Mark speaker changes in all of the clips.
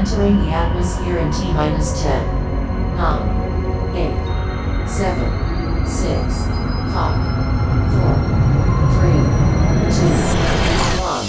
Speaker 1: Entering the atmosphere in T minus 10, 9, 8, 7, 6, 5, 4, 3, 2, 1.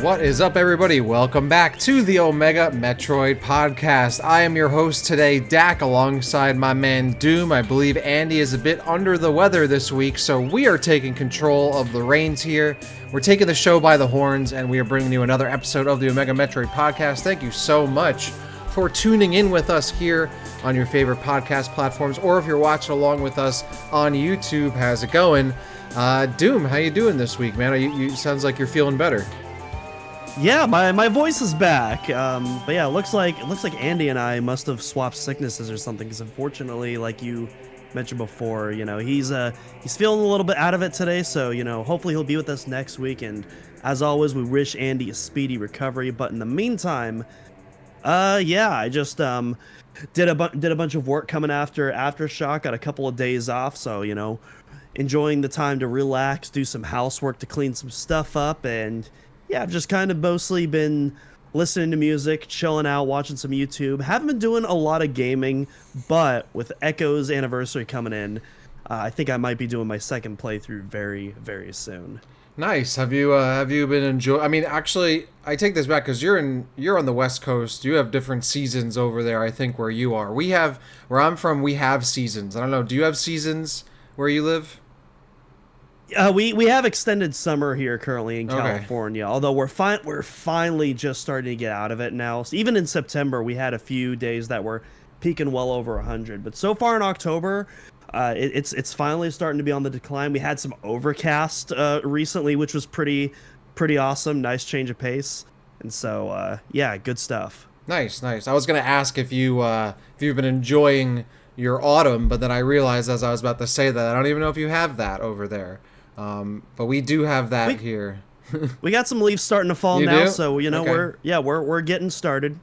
Speaker 2: What is up, everybody? Welcome back to the Omega Metroid podcast. I am your host today, Dak, alongside my man Doom. I believe Andy is a bit under the weather this week, so we are taking control of the reins here. We're taking the show by the horns, and we are bringing you another episode of the Omega Metroid podcast. Thank you so much for tuning in with us here on your favorite podcast platforms, or if you're watching along with us on YouTube. How's it going? Doom, how you doing this week, man? You sounds like you're feeling better.
Speaker 3: Yeah, my voice is back. But yeah, it looks like Andy and I must have swapped sicknesses or something. Because unfortunately, like you mentioned before, he's feeling a little bit out of it today. So hopefully he'll be with us next week. And as always, we wish Andy a speedy recovery. But in the meantime, I just did a bunch of work coming after Aftershock. Got a couple of days off, so enjoying the time to relax, do some housework to clean some stuff up, and yeah, I've just kind of mostly been listening to music, chilling out, watching some YouTube. Haven't been doing a lot of gaming, but with Echo's anniversary coming in, I think I might be doing my second playthrough very, very soon.
Speaker 2: Nice. Have you been enjoying? I mean, actually, I take this back because you're on the West Coast. You have different seasons over there, I think, where you are. Where I'm from, we have seasons. I don't know. Do you have seasons where you live?
Speaker 3: We have extended summer here currently in California, although we're finally just starting to get out of it now. So even in September, we had a few days that were peaking well over 100. But so far in October, it's finally starting to be on the decline. We had some overcast recently, which was pretty awesome. Nice change of pace. And so, yeah, good stuff. Nice.
Speaker 2: I was going to ask if you've been enjoying your autumn, but then I realized as I was about to say that, I don't even know if you have that over there. But we do have that here.
Speaker 3: We got some leaves starting to fall
Speaker 2: you
Speaker 3: now,
Speaker 2: do?
Speaker 3: so
Speaker 2: Okay.
Speaker 3: we're getting started.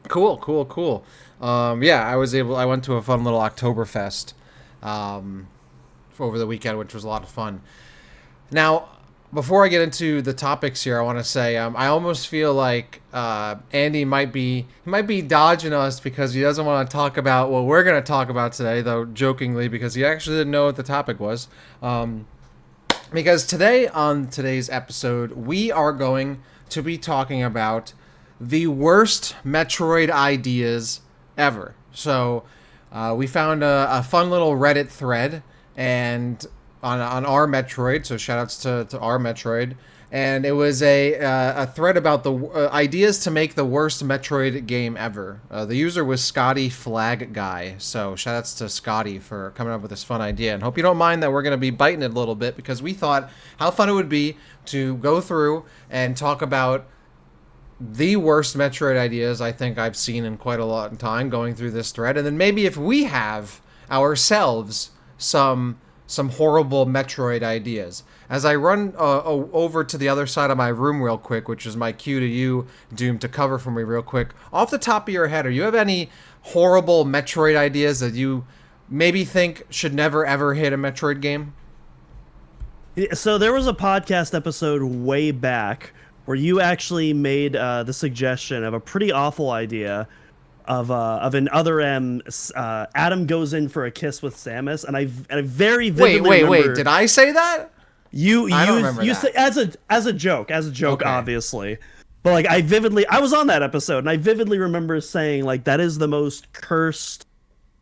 Speaker 2: Cool. I went to a fun little Oktoberfest over the weekend, which was a lot of fun. Now, before I get into the topics here, I want to say I almost feel like Andy might be dodging us because he doesn't want to talk about what we're going to talk about today, though jokingly, because he actually didn't know what the topic was. Because today, on today's episode, we are going to be talking about the worst Metroid ideas ever. So we found a fun little Reddit thread and on our Metroid, so shoutouts to our Metroid, and it was a thread about the ideas to make the worst Metroid game ever. The user was Scotty Flag Guy, so shoutouts to Scotty for coming up with this fun idea, and hope you don't mind that we're going to be biting it a little bit, because we thought how fun it would be to go through and talk about the worst Metroid ideas I think I've seen in quite a lot of time going through this thread, and then maybe if we have ourselves some horrible Metroid ideas. As I run over to the other side of my room real quick, which is my cue to you, Doom, to cover for me real quick, off the top of your head, you have any horrible Metroid ideas that you maybe think should never ever hit a Metroid game?
Speaker 3: So there was a podcast episode way back where you actually made the suggestion of a pretty awful idea of an other Adam goes in for a kiss with Samus, and I very vividly remember.
Speaker 2: Wait, did I say that?
Speaker 3: You
Speaker 2: that.
Speaker 3: Say as a joke, okay. Obviously, but like I was on that episode, and I vividly remember saying like that is the most cursed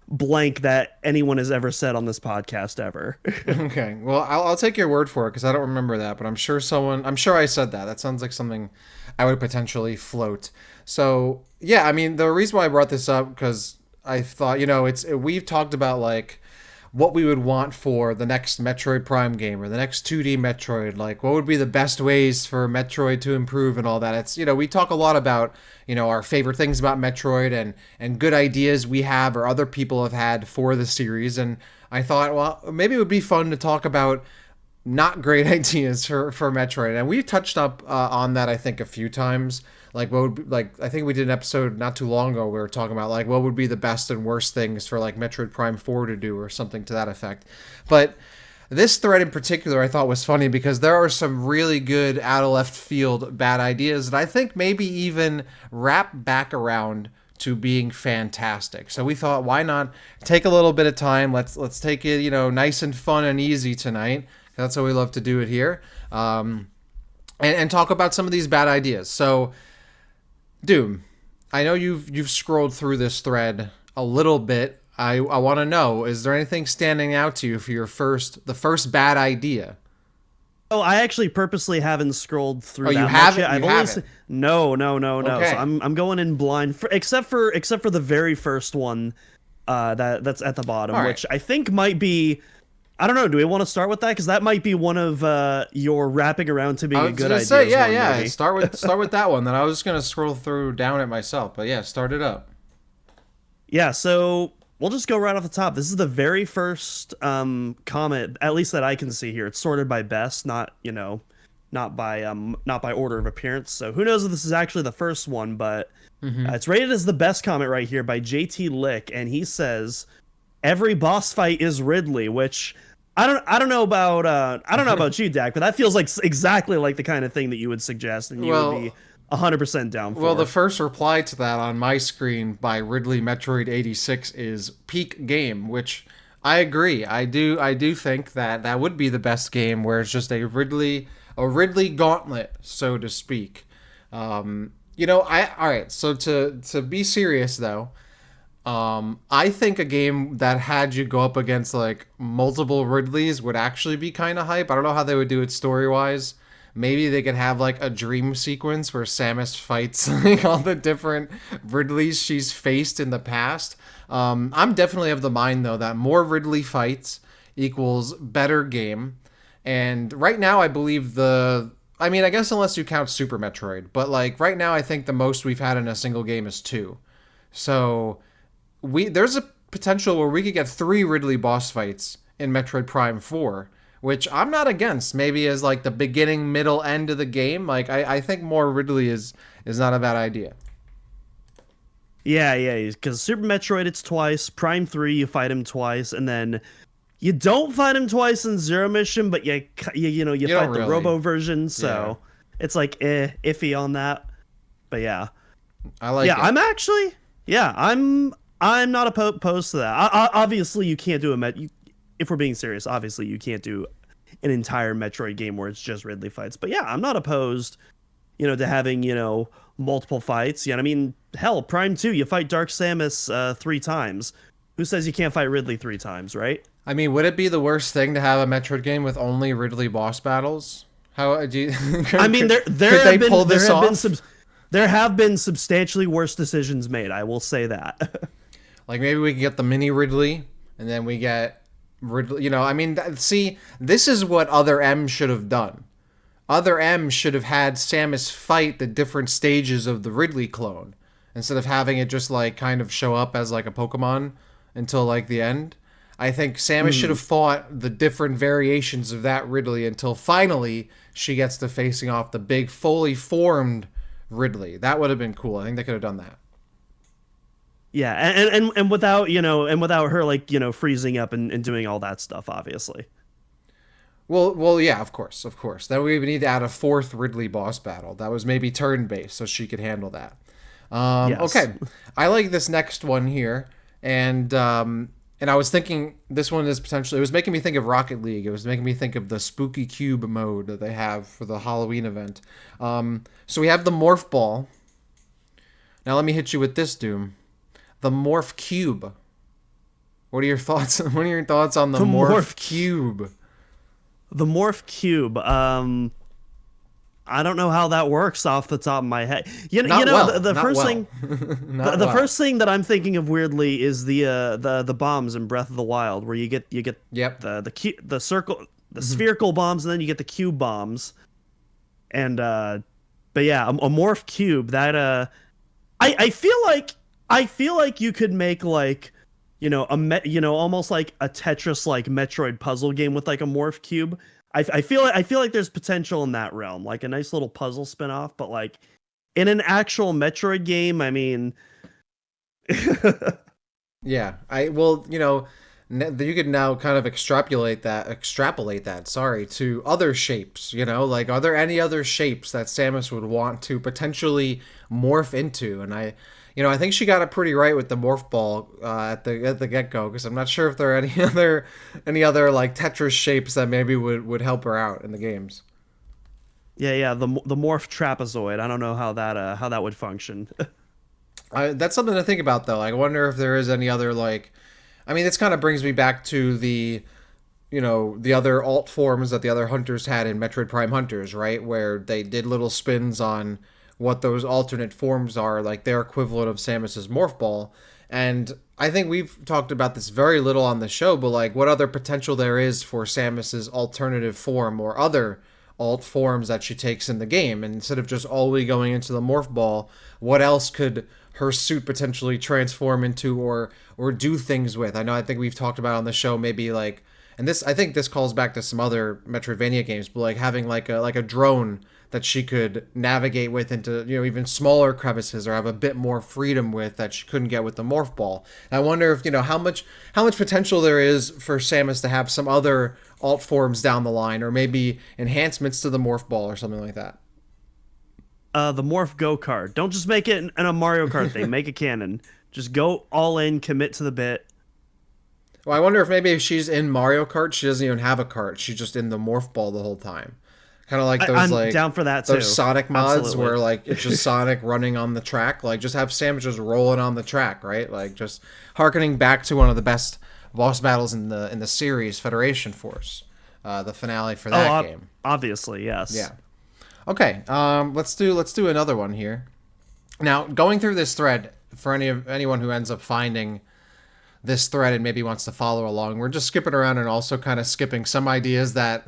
Speaker 3: blank that anyone has ever said on this podcast ever.
Speaker 2: Okay, well I'll take your word for it because I don't remember that, but I'm sure I said that. That sounds like something I would potentially float. So yeah, I mean the reason why I brought this up because I thought we've talked about like what we would want for the next Metroid Prime game or the next 2D Metroid, like what would be the best ways for Metroid to improve and all that. It's we talk a lot about our favorite things about Metroid and good ideas we have or other people have had for the series, and I thought, well, maybe it would be fun to talk about not great ideas for Metroid, and we've touched up on that I think a few times. Like what would be, like I think we did an episode not too long ago. We were talking about like what would be the best and worst things for like Metroid Prime 4 to do or something to that effect. But this thread in particular I thought was funny because there are some really good out of left field bad ideas that I think maybe even wrap back around to being fantastic. So we thought, why not take a little bit of time? Let's take it, nice and fun and easy tonight. That's how we love to do it here, and talk about some of these bad ideas. So, Doom, I know you've scrolled through this thread a little bit. I want to know, is there anything standing out to you for the first bad idea?
Speaker 3: Oh, I actually purposely haven't scrolled through.
Speaker 2: Oh,
Speaker 3: that
Speaker 2: you haven't?
Speaker 3: I've only seen, no.
Speaker 2: Okay.
Speaker 3: So I'm going in blind, except for the very first one, that's at the bottom,
Speaker 2: All right.
Speaker 3: which I think might be. I don't know. Do we want to start with that? Because that might be one of your wrapping around to being a good idea.
Speaker 2: Say, yeah. Maybe. Start with that one. Then I was just gonna scroll through down it myself, but yeah, start it up.
Speaker 3: Yeah. So we'll just go right off the top. This is the very first comment, at least that I can see here. It's sorted by best, not by order of appearance. So who knows if this is actually the first one, but it's rated as the best comment right here by JT Lick, and he says every boss fight is Ridley, which I don't know about you, Dak, but that feels like exactly like the kind of thing that you would suggest, and you would be 100% down for.
Speaker 2: Well, the first reply to that on my screen by Ridley Metroid 86 is peak game, which I agree. I do think that would be the best game where it's just a Ridley gauntlet, so to speak. All right. So to be serious though, I think a game that had you go up against like multiple Ridleys would actually be kind of hype. I don't know how they would do it story wise. Maybe they could have like a dream sequence where Samus fights like all the different Ridleys she's faced in the past. I'm definitely of the mind though that more Ridley fights equals better game. And right now I believe I guess unless you count Super Metroid, but like right now I think the most we've had in a single game is 2. So there's a potential where we could get 3 Ridley boss fights in Metroid Prime 4, which I'm not against. Maybe as like the beginning, middle, end of the game. Like I think more Ridley is not a bad idea.
Speaker 3: Yeah, because Super Metroid it's twice, Prime 3 you fight him twice, and then you don't fight him twice in Zero Mission, but you fight the Robo version, so it's like iffy on that. But yeah,
Speaker 2: I like it.
Speaker 3: I'm not opposed to that. Obviously, you can't do if we're being serious, obviously you can't do an entire Metroid game where it's just Ridley fights. But yeah, I'm not opposed, to having, multiple fights. Yeah, I mean, hell, Prime 2, you fight Dark Samus 3 times. Who says you can't fight Ridley 3 times, right?
Speaker 2: I mean, would it be the worst thing to have a Metroid game with only Ridley boss battles? How do you?
Speaker 3: I mean, there have been substantially worse decisions made. I will say that.
Speaker 2: Like maybe we can get the mini Ridley, and then we get Ridley. See, this is what Other M should have done. Other M should have had Samus fight the different stages of the Ridley clone instead of having it just like kind of show up as like a Pokemon until like the end. I think Samus should have fought the different variations of that Ridley until finally she gets to facing off the big fully formed Ridley. That would have been cool. I think they could have done that.
Speaker 3: Yeah, and without her like freezing up and doing all that stuff, obviously.
Speaker 2: Well, yeah, of course. Then we would need to add a 4th Ridley boss battle. That was maybe turn-based, so she could handle that.
Speaker 3: Yes.
Speaker 2: Okay, I like this next one here, and I was thinking this one is potentially. It was making me think of Rocket League. It was making me think of the Spooky Cube mode that they have for the Halloween event. So we have the Morph Ball. Now let me hit you with this, Doom. The Morph Cube. What are your thoughts? What are your thoughts on the Morph Cube?
Speaker 3: The Morph Cube. I don't know how that works off the top of my head. The first thing that I'm thinking of weirdly is the bombs in Breath of the Wild, where you get the spherical bombs, and then you get the cube bombs. And but yeah, a Morph Cube that I feel like you could make like almost like a Tetris like Metroid puzzle game with like a Morph Cube. I feel like there's potential in that realm, like a nice little puzzle spin-off, but like in an actual Metroid game, I mean,
Speaker 2: Yeah, I well, you could now kind of extrapolate that, sorry, to other shapes, like are there any other shapes that Samus would want to potentially morph into? And I think she got it pretty right with the morph ball at the get-go, because I'm not sure if there are any other like Tetris shapes that maybe would help her out in the games.
Speaker 3: yeah, the morph trapezoid. I don't know how that would function.
Speaker 2: That's something to think about, though. I wonder if there is any other like, I mean, this kind of brings me back to the other alt forms that the other hunters had in Metroid Prime Hunters, right? Where they did little spins on what those alternate forms are, like their equivalent of Samus's Morph Ball. And I think we've talked about this very little on the show, but like what other potential there is for Samus's alternative form or other alt forms that she takes in the game. And instead of just always going into the Morph Ball, what else could her suit potentially transform into or do things with? I think we've talked about on the show maybe like, and this I think this calls back to some other Metroidvania games, but like having like a drone that she could navigate with into even smaller crevices or have a bit more freedom with that she couldn't get with the morph ball. And I wonder if how much potential there is for Samus to have some other alt forms down the line, or maybe enhancements to the morph ball or something like that.
Speaker 3: The morph go kart. Don't just make it in a Mario Kart thing. Make it canon. Just go all in, commit to the bit.
Speaker 2: Well, I wonder if she's in Mario Kart, she doesn't even have a cart. She's just in the morph ball the whole time. Kind of like those
Speaker 3: I'm
Speaker 2: like
Speaker 3: down for that too.
Speaker 2: those Sonic mods
Speaker 3: Absolutely.
Speaker 2: where like it's just Sonic running on the track. Like just have Samus just rolling on the track, right? Like just harkening back to one of the best boss battles in the series, Federation Force, the finale for that game.
Speaker 3: Obviously, yes.
Speaker 2: Yeah. Okay. Let's do another one here. Now, going through this thread for anyone who ends up finding this thread and maybe wants to follow along, we're just skipping around and also kind of skipping some ideas that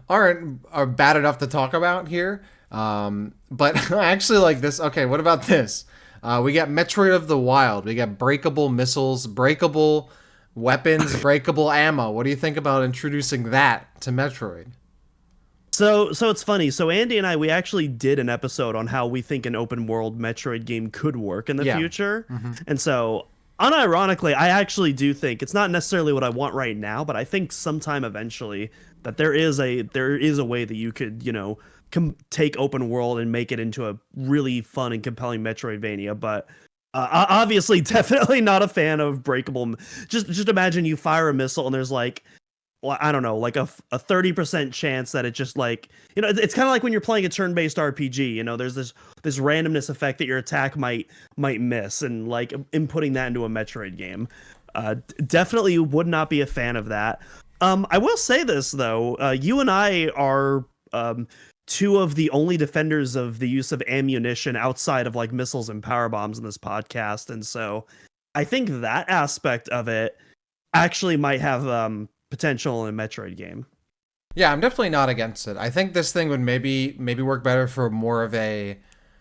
Speaker 2: are bad enough to talk about here. But I actually like this. Okay, what about this? We got Metroid of the Wild. We got breakable missiles, breakable weapons, breakable ammo. What do you think about introducing that to Metroid?
Speaker 3: So it's funny. So Andy and we actually did an episode on how we think an open world Metroid game could work in the
Speaker 2: Yeah.
Speaker 3: future. And so unironically, I actually do think it's not necessarily what I want right now, but I think sometime eventually that there is a way that you could, take open world and make it into a really fun and compelling Metroidvania. But obviously, definitely not a fan of breakable. Just imagine you fire a missile and there's like, well, I don't know, like a 30% chance that it just like, it's kind of like when you're playing a turn-based RPG, there's this randomness effect that your attack might miss, and like inputting that into a Metroid game. Definitely would not be a fan of that. I will say this though, you and I are two of the only defenders of the use of ammunition outside of like missiles and power bombs in this podcast, and so I think that aspect of it actually might have potential in a Metroid game.
Speaker 2: Yeah, I'm definitely not against it. I think this thing would maybe work better for more of a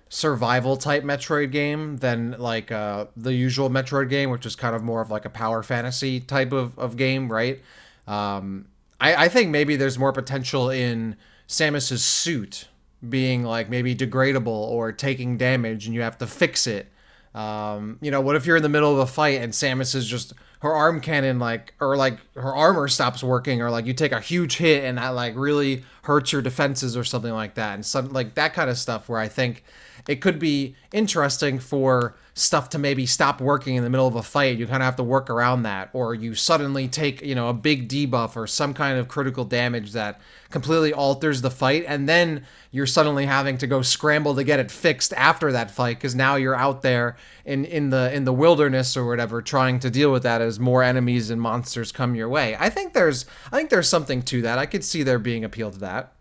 Speaker 2: survival type Metroid game than like the usual Metroid game, which is kind of more of like a power fantasy type of game, right? I think maybe there's more potential in Samus's suit being like maybe degradable or taking damage and you have to fix it. What if you're in the middle of a fight and Samus is just her arm cannon or her armor stops working, or like you take a huge hit and that like really hurts your defenses or something like that, and some like that kind of stuff where I think it could be interesting for stuff to maybe stop working in the middle of a fight. You kind of have to work around that, or you suddenly take a big debuff or some kind of critical damage that completely alters the fight, and then you're suddenly having to go scramble to get it fixed after that fight because now you're out there in the wilderness or whatever trying to deal with that as more enemies and monsters come your way. I think there's something to that. I could see there being appeal to that.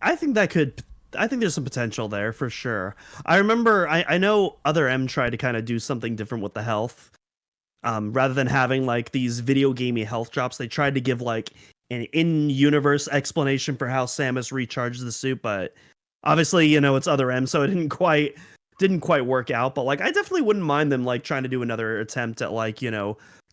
Speaker 3: I think there's some potential there for sure. I remember, I know Other M tried to kind of do something different with the health. Rather than having like these video gamey health drops, they tried to give like an in-universe explanation for how Samus recharges the suit, but obviously, it's Other M, so it didn't quite work out. But like, I definitely wouldn't mind them like trying to do another attempt at like,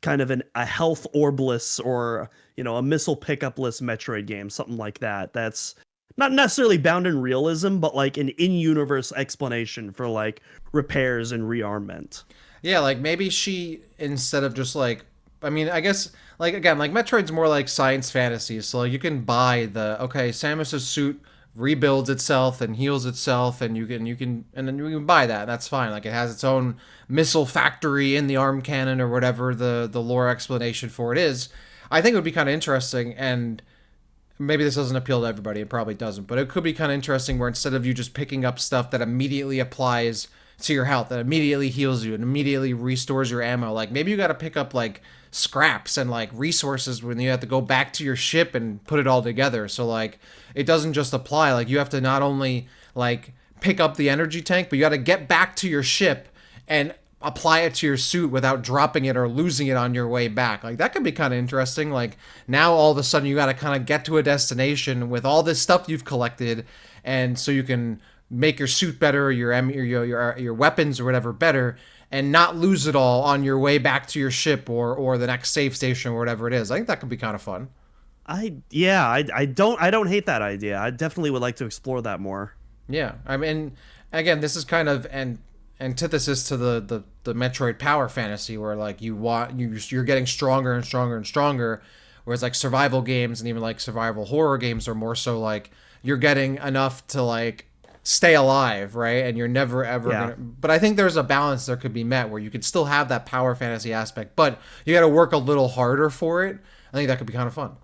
Speaker 3: kind of a health orbless or a missile pickupless Metroid game, something like that. That's not necessarily bound in realism, but like an in-universe explanation for like repairs and rearmament.
Speaker 2: Yeah, like maybe she, instead of just like, I mean, I guess like again, like Metroid's more like science fantasy, so like, you can buy the okay, Samus's suit rebuilds itself and heals itself, and and then you can buy that. That's fine. Like it has its own missile factory in the arm cannon or whatever the lore explanation for it is. I think it would be kind of interesting, and maybe this doesn't appeal to everybody. It probably doesn't, but it could be kind of interesting where instead of you just picking up stuff that immediately applies to your health, that immediately heals you and immediately restores your ammo, like maybe you got to pick up like scraps and like resources when you have to go back to your ship and put it all together. So like it doesn't just apply. Like you have to not only like pick up the energy tank, but you got to get back to your ship and apply it to your suit without dropping it or losing it on your way back. Like that could be kind of interesting. Like now all of a sudden you got to kind of get to a destination with all this stuff you've collected, and so you can make your suit better, your weapons or whatever better, and not lose it all on your way back to your ship or the next save station or whatever it is. I think that could be kind of fun.
Speaker 3: I don't hate that idea. I definitely would like to explore that more.
Speaker 2: Yeah, I mean, again, this is kind of an antithesis to the Metroid power fantasy, where like you're getting stronger and stronger and stronger, whereas like survival games and even like survival horror games are more so like you're getting enough to like stay alive, right? And you're never ever gonna, but I think there's a balance there could be met where you could still have that power fantasy aspect, but you got to work a little harder for it. I think that could be kind of fun.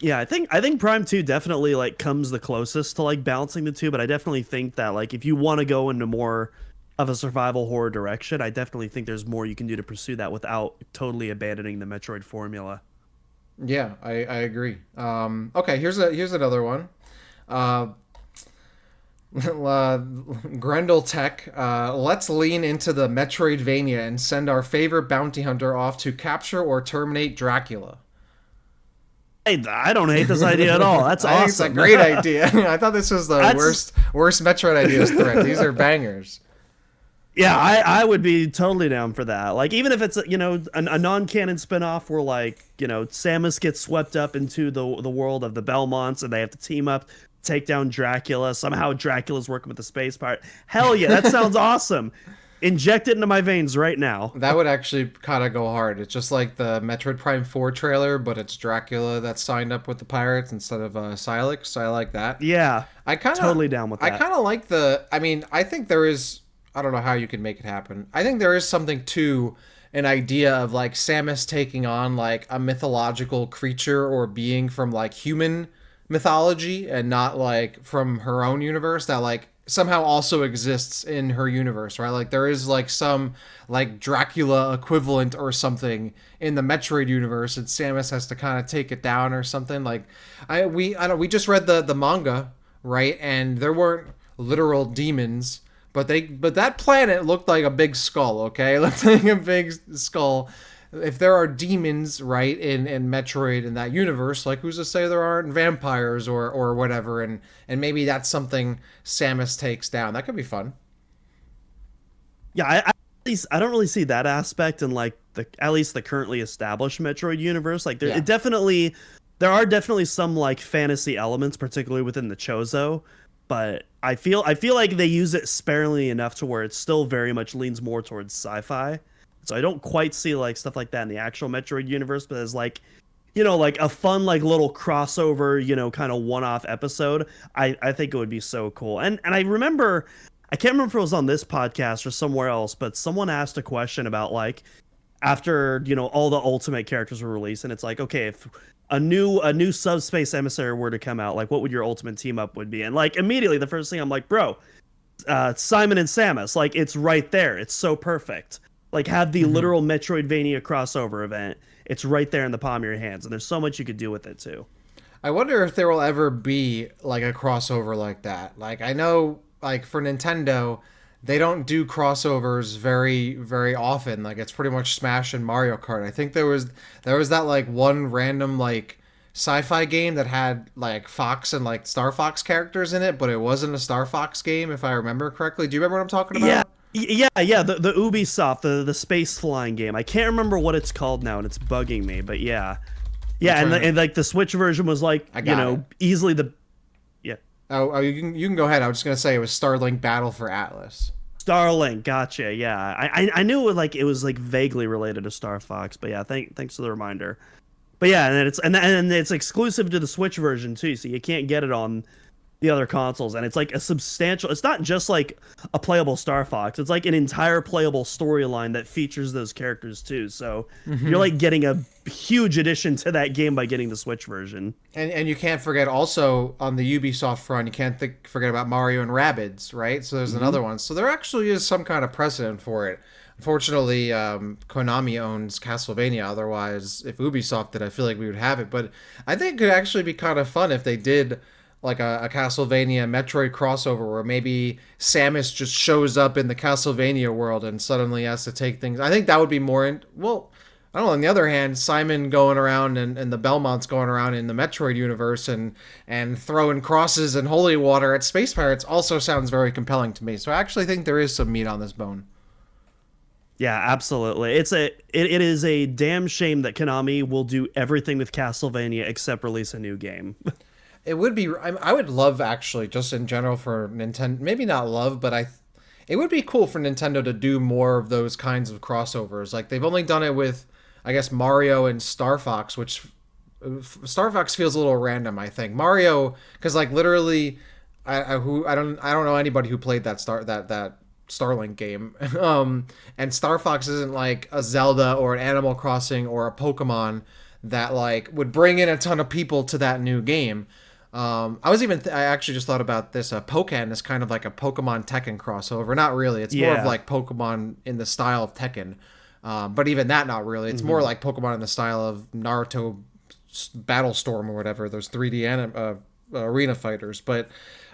Speaker 3: Yeah, I think Prime 2 definitely like comes the closest to like balancing the two, but I definitely think that like if you want to go into more of a survival horror direction, I definitely think there's more you can do to pursue that without totally abandoning the Metroid formula.
Speaker 2: Yeah, I agree. Okay, here's another one. Uh, Grendel Tech, let's lean into the Metroidvania and send our favorite bounty hunter off to capture or terminate Dracula.
Speaker 3: I don't hate this idea at all. That's
Speaker 2: I think it's a
Speaker 3: awesome.
Speaker 2: great idea. I thought this was the worst Metroid ideas thread. These are bangers.
Speaker 3: Yeah, I would be totally down for that. Like, even if it's a non-canon spinoff where like Samus gets swept up into the world of the Belmonts and they have to team up, take down Dracula. Somehow Dracula's working with the space pirate. Hell yeah, that sounds awesome. Inject it into my veins right now.
Speaker 2: That would actually kind of go hard. It's just like the Metroid Prime 4 trailer, but it's Dracula that's signed up with the pirates instead of Silex. So I like that.
Speaker 3: Yeah,
Speaker 2: I kind of
Speaker 3: totally down with that.
Speaker 2: I kind of like I mean, I think there is. I don't know how you can make it happen. I think there is something to an idea of like Samus taking on like a mythological creature or being from like human mythology and not like from her own universe that like somehow also exists in her universe, right? Like there is like some like Dracula equivalent or something in the Metroid universe, and Samus has to kind of take it down or something. Like we just read the manga, right? And there weren't literal demons, but that planet looked like a big skull, okay? It looked like a big skull. If there are demons, right, in Metroid in that universe, like who's to say there aren't vampires or whatever, and maybe that's something Samus takes down. That could be fun.
Speaker 3: Yeah, I don't really see that aspect in like at least the currently established Metroid universe. Like there are definitely some like fantasy elements, particularly within the Chozo, but I feel like they use it sparingly enough to where it still very much leans more towards sci-fi. So I don't quite see like stuff like that in the actual Metroid universe, but as like, like a fun like little crossover, kind of one-off episode, I think it would be so cool. And I remember, I can't remember if it was on this podcast or somewhere else, but someone asked a question about like after, all the Ultimate characters were released, and it's like, okay, if a new subspace emissary were to come out, like what would your ultimate team up would be? And like immediately the first thing I'm like, bro, Simon and Samus, like it's right there. It's so perfect. Like have the literal Metroidvania crossover event. It's right there in the palm of your hands, and there's so much you could do with it too.
Speaker 2: I wonder if there will ever be like a crossover like that. Like I know, like for Nintendo, they don't do crossovers very very often. Like it's pretty much Smash and Mario Kart. I think there was that like one random like sci-fi game that had like Fox and like Star Fox characters in it, but it wasn't a Star Fox game if I remember correctly. Do you remember what I'm talking about?
Speaker 3: Yeah. Yeah, the Ubisoft, the space flying game. I can't remember what it's called now, and it's bugging me. But yeah,
Speaker 2: I'm
Speaker 3: yeah,
Speaker 2: trying to.
Speaker 3: and like the Switch version was like,
Speaker 2: I got it.
Speaker 3: easily the yeah.
Speaker 2: Oh, you can go ahead. I was just gonna say it was Starlink Battle for Atlas.
Speaker 3: Starlink, gotcha. Yeah, I knew it was like vaguely related to Star Fox, but yeah, thanks for the reminder. But yeah, and then it's exclusive to the Switch version too, so you can't get it on the other consoles. And it's like a substantial. It's not just like a playable Star Fox. It's like an entire playable storyline that features those characters too. So you're like getting a huge addition to that game by getting the Switch version.
Speaker 2: And you can't forget also on the Ubisoft front, you can't forget about Mario and Rabbids, right? So there's another one. So there actually is some kind of precedent for it. Unfortunately, Konami owns Castlevania. Otherwise, if Ubisoft did, I feel like we would have it. But I think it could actually be kind of fun if they did like a Castlevania Metroid crossover where maybe Samus just shows up in the Castlevania world and suddenly has to take things. I think that would be well, I don't know. On the other hand, Simon going around and the Belmonts going around in the Metroid universe and throwing crosses and holy water at space pirates also sounds very compelling to me. So I actually think there is some meat on this bone.
Speaker 3: Yeah, absolutely. It is a damn shame that Konami will do everything with Castlevania except release a new game.
Speaker 2: It would be. I would love actually, just in general for Nintendo. Maybe not love, but it would be cool for Nintendo to do more of those kinds of crossovers. Like they've only done it with, I guess, Mario and Star Fox, which Star Fox feels a little random. I think Mario, because like literally, I don't know anybody who played that Starlink game. And Star Fox isn't like a Zelda or an Animal Crossing or a Pokemon that like would bring in a ton of people to that new game. I actually just thought about this. Pokken is kind of like a Pokemon Tekken crossover. Not really. It's more of like Pokemon in the style of Tekken. But even that, not really. It's more like Pokemon in the style of Naruto Battlestorm or whatever. Those 3D arena fighters. But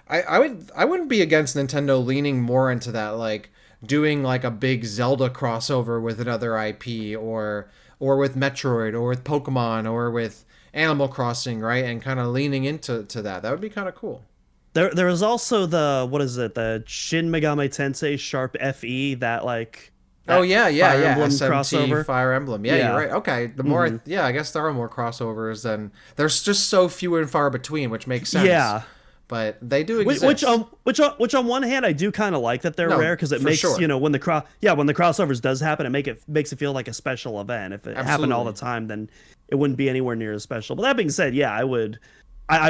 Speaker 2: I wouldn't be against Nintendo leaning more into that, like doing like a big Zelda crossover with another IP or with Metroid or with Pokemon or with Animal Crossing, right? And kind of leaning into that. That would be kind of cool.
Speaker 3: There was also the Shin Megami Tensei Sharp FE that like
Speaker 2: Oh
Speaker 3: that
Speaker 2: yeah,
Speaker 3: Fire Emblem
Speaker 2: SMT
Speaker 3: crossover.
Speaker 2: Fire Emblem. Yeah, you're right. Okay, the more I guess there are more crossovers than there's just so few and far between, which makes sense.
Speaker 3: Yeah.
Speaker 2: But they do exist.
Speaker 3: Which on one hand I do kind of like that they're rare because it makes
Speaker 2: sure.
Speaker 3: when the crossovers does happen makes it feel like a special event. If it happened all the time, then it wouldn't be anywhere near as special. But that being said, yeah, I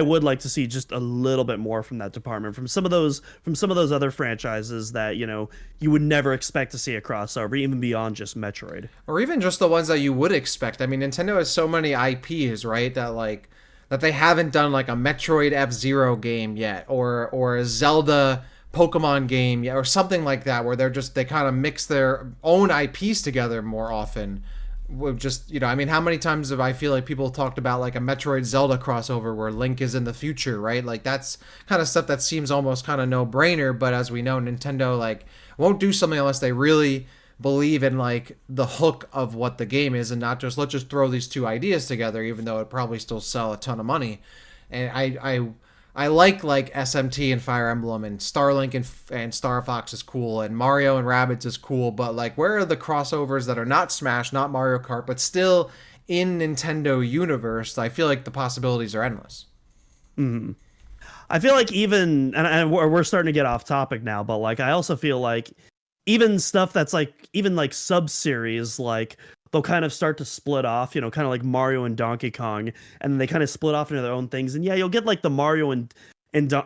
Speaker 3: would like to see just a little bit more from that department, from some of those other franchises that you would never expect to see a crossover, even beyond just Metroid,
Speaker 2: or even just the ones that you would expect. I mean, Nintendo has so many IPs, right? That they haven't done like a Metroid F-Zero game yet, or a Zelda Pokemon game yet, or something like that, where they kind of mix their own IPs together more often. Just I mean, how many times have I feel like people talked about like a Metroid Zelda crossover where Link is in the future, right? Like that's kind of stuff that seems almost kind of no brainer, but as we know, Nintendo like won't do something unless they really believe in like the hook of what the game is, and not just let's just throw these two ideas together, even though it probably still sell a ton of money. And I like SMT and Fire Emblem and Starlink and Star Fox is cool and Mario and Rabbids is cool, but like where are the crossovers that are not Smash, not Mario Kart, but still in Nintendo universe? I feel like the possibilities are endless.
Speaker 3: I feel like and we're starting to get off topic now, but like I also feel like even stuff that's like even like sub-series, like they'll kind of start to split off, kind of like Mario and Donkey Kong, and then they kind of split off into their own things. And yeah, you'll get like the Mario and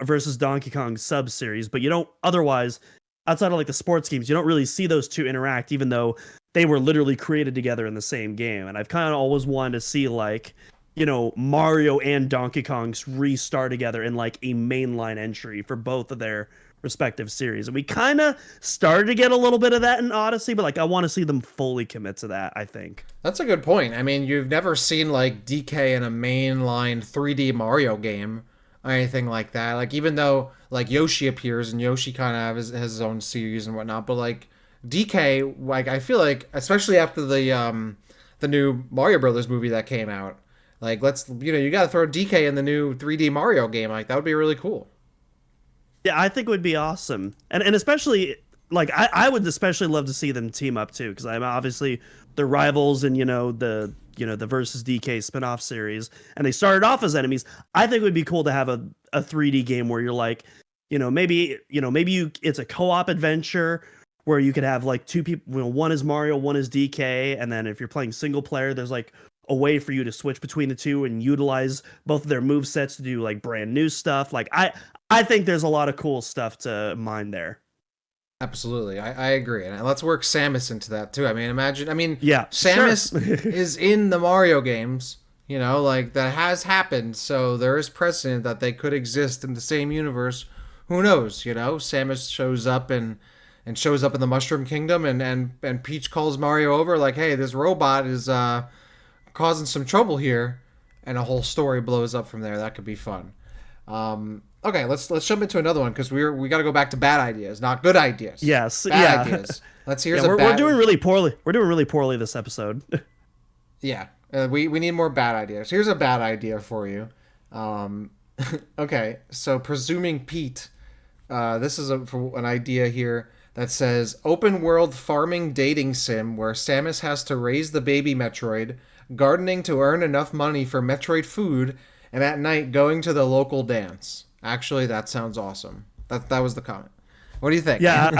Speaker 3: versus Donkey Kong sub-series, but you don't otherwise, outside of like the sports games, you don't really see those two interact, even though they were literally created together in the same game. And I've kind of always wanted to see like, Mario and Donkey Kong restart together in like a mainline entry for both of their respective series. And we kind of started to get a little bit of that in Odyssey, but like I want to see them fully commit to that, I think.
Speaker 2: That's a good point. I mean, you've never seen like DK in a mainline 3D Mario game or anything like that. Like even though like Yoshi appears and Yoshi kind of has his own series and whatnot, but like DK, like I feel like especially after the new Mario Brothers movie that came out, like you got to throw DK in the new 3D Mario game. Like that would be really cool.
Speaker 3: Yeah, I think it would be awesome. And especially like I would especially love to see them team up too, because I'm obviously the rivals and the versus DK spinoff series, and they started off as enemies. I think it would be cool to have a 3D game where you're like, maybe it's a co-op adventure where you could have like two people, one is Mario, one is DK, and then if you're playing single player, there's like a way for you to switch between the two and utilize both of their move sets to do like brand new stuff. Like I think there's a lot of cool stuff to mine there.
Speaker 2: Absolutely, I agree, and let's work Samus into that too.
Speaker 3: Yeah,
Speaker 2: Samus
Speaker 3: sure.
Speaker 2: is in the Mario games, like that has happened. So there is precedent that they could exist in the same universe. Who knows? Samus shows up and shows up in the Mushroom Kingdom, and Peach calls Mario over like, "Hey, this robot is causing some trouble here," and a whole story blows up from there. That could be fun. Okay, let's jump into another one because we got to go back to bad ideas, not good ideas.
Speaker 3: Yes,
Speaker 2: bad ideas.
Speaker 3: We're doing really poorly. We're doing really poorly this episode.
Speaker 2: Yeah, we need more bad ideas. Here's a bad idea for you. Okay, so presuming Pete, this is an idea here that says open world farming dating sim where Samus has to raise the baby Metroid, gardening to earn enough money for Metroid food, and at night going to the local dance. Actually, that sounds awesome. That was the comment. What do you think?
Speaker 3: Yeah,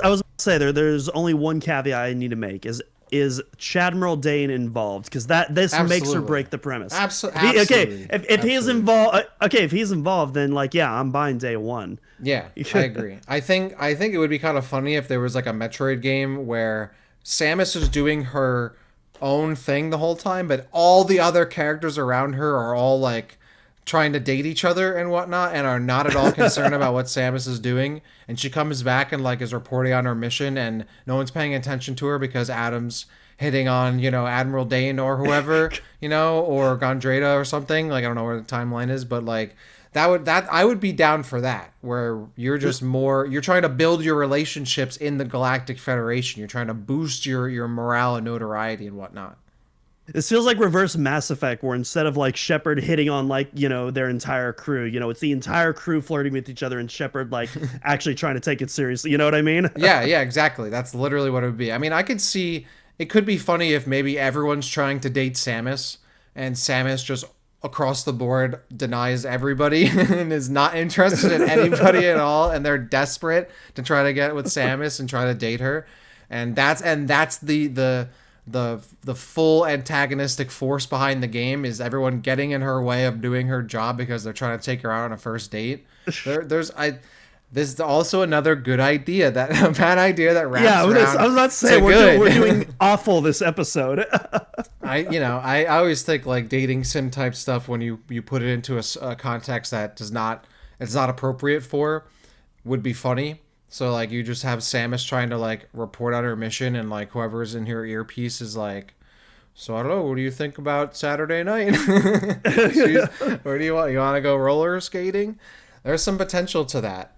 Speaker 3: I was going to say there's only one caveat I need to make is Chadmiral Dane involved, because this makes or break the premise.
Speaker 2: Absolutely.
Speaker 3: Okay, if he's involved, if he's involved, then like I'm buying day one.
Speaker 2: Yeah, I agree. I think it would be kind of funny if there was like a Metroid game where Samus is doing her own thing the whole time, but all the other characters around her are all like trying to date each other and whatnot and are not at all concerned about what Samus is doing, and she comes back and like is reporting on her mission and no one's paying attention to her because Adam's hitting on Admiral Dane or whoever or Gondreda or something. Like I don't know where the timeline is, but like I would be down for that, where you're just you're trying to build your relationships in the Galactic Federation. You're trying to boost your morale and notoriety and whatnot.
Speaker 3: This feels like reverse Mass Effect, where instead of like Shepard hitting on like their entire crew, it's the entire crew flirting with each other and Shepard like actually trying to take it seriously. You know what I mean?
Speaker 2: Yeah, exactly. That's literally what it would be. I mean, I could see it could be funny if maybe everyone's trying to date Samus and Samus just across the board denies everybody and is not interested in anybody at all, and they're desperate to try to get with Samus and try to date her, and that's the full antagonistic force behind the game is everyone getting in her way of doing her job because they're trying to take her out on a first date. There's also another good idea, a bad idea that wraps around. Yeah,
Speaker 3: I was about to say we're doing awful this episode.
Speaker 2: I always think like dating sim type stuff, when you put it into a context that it's not appropriate for, would be funny. So like you just have Samus trying to like report on her mission, and like whoever's in her earpiece is like, so I don't know, what do you think about Saturday night? Where do you want to go roller skating? There's some potential to that.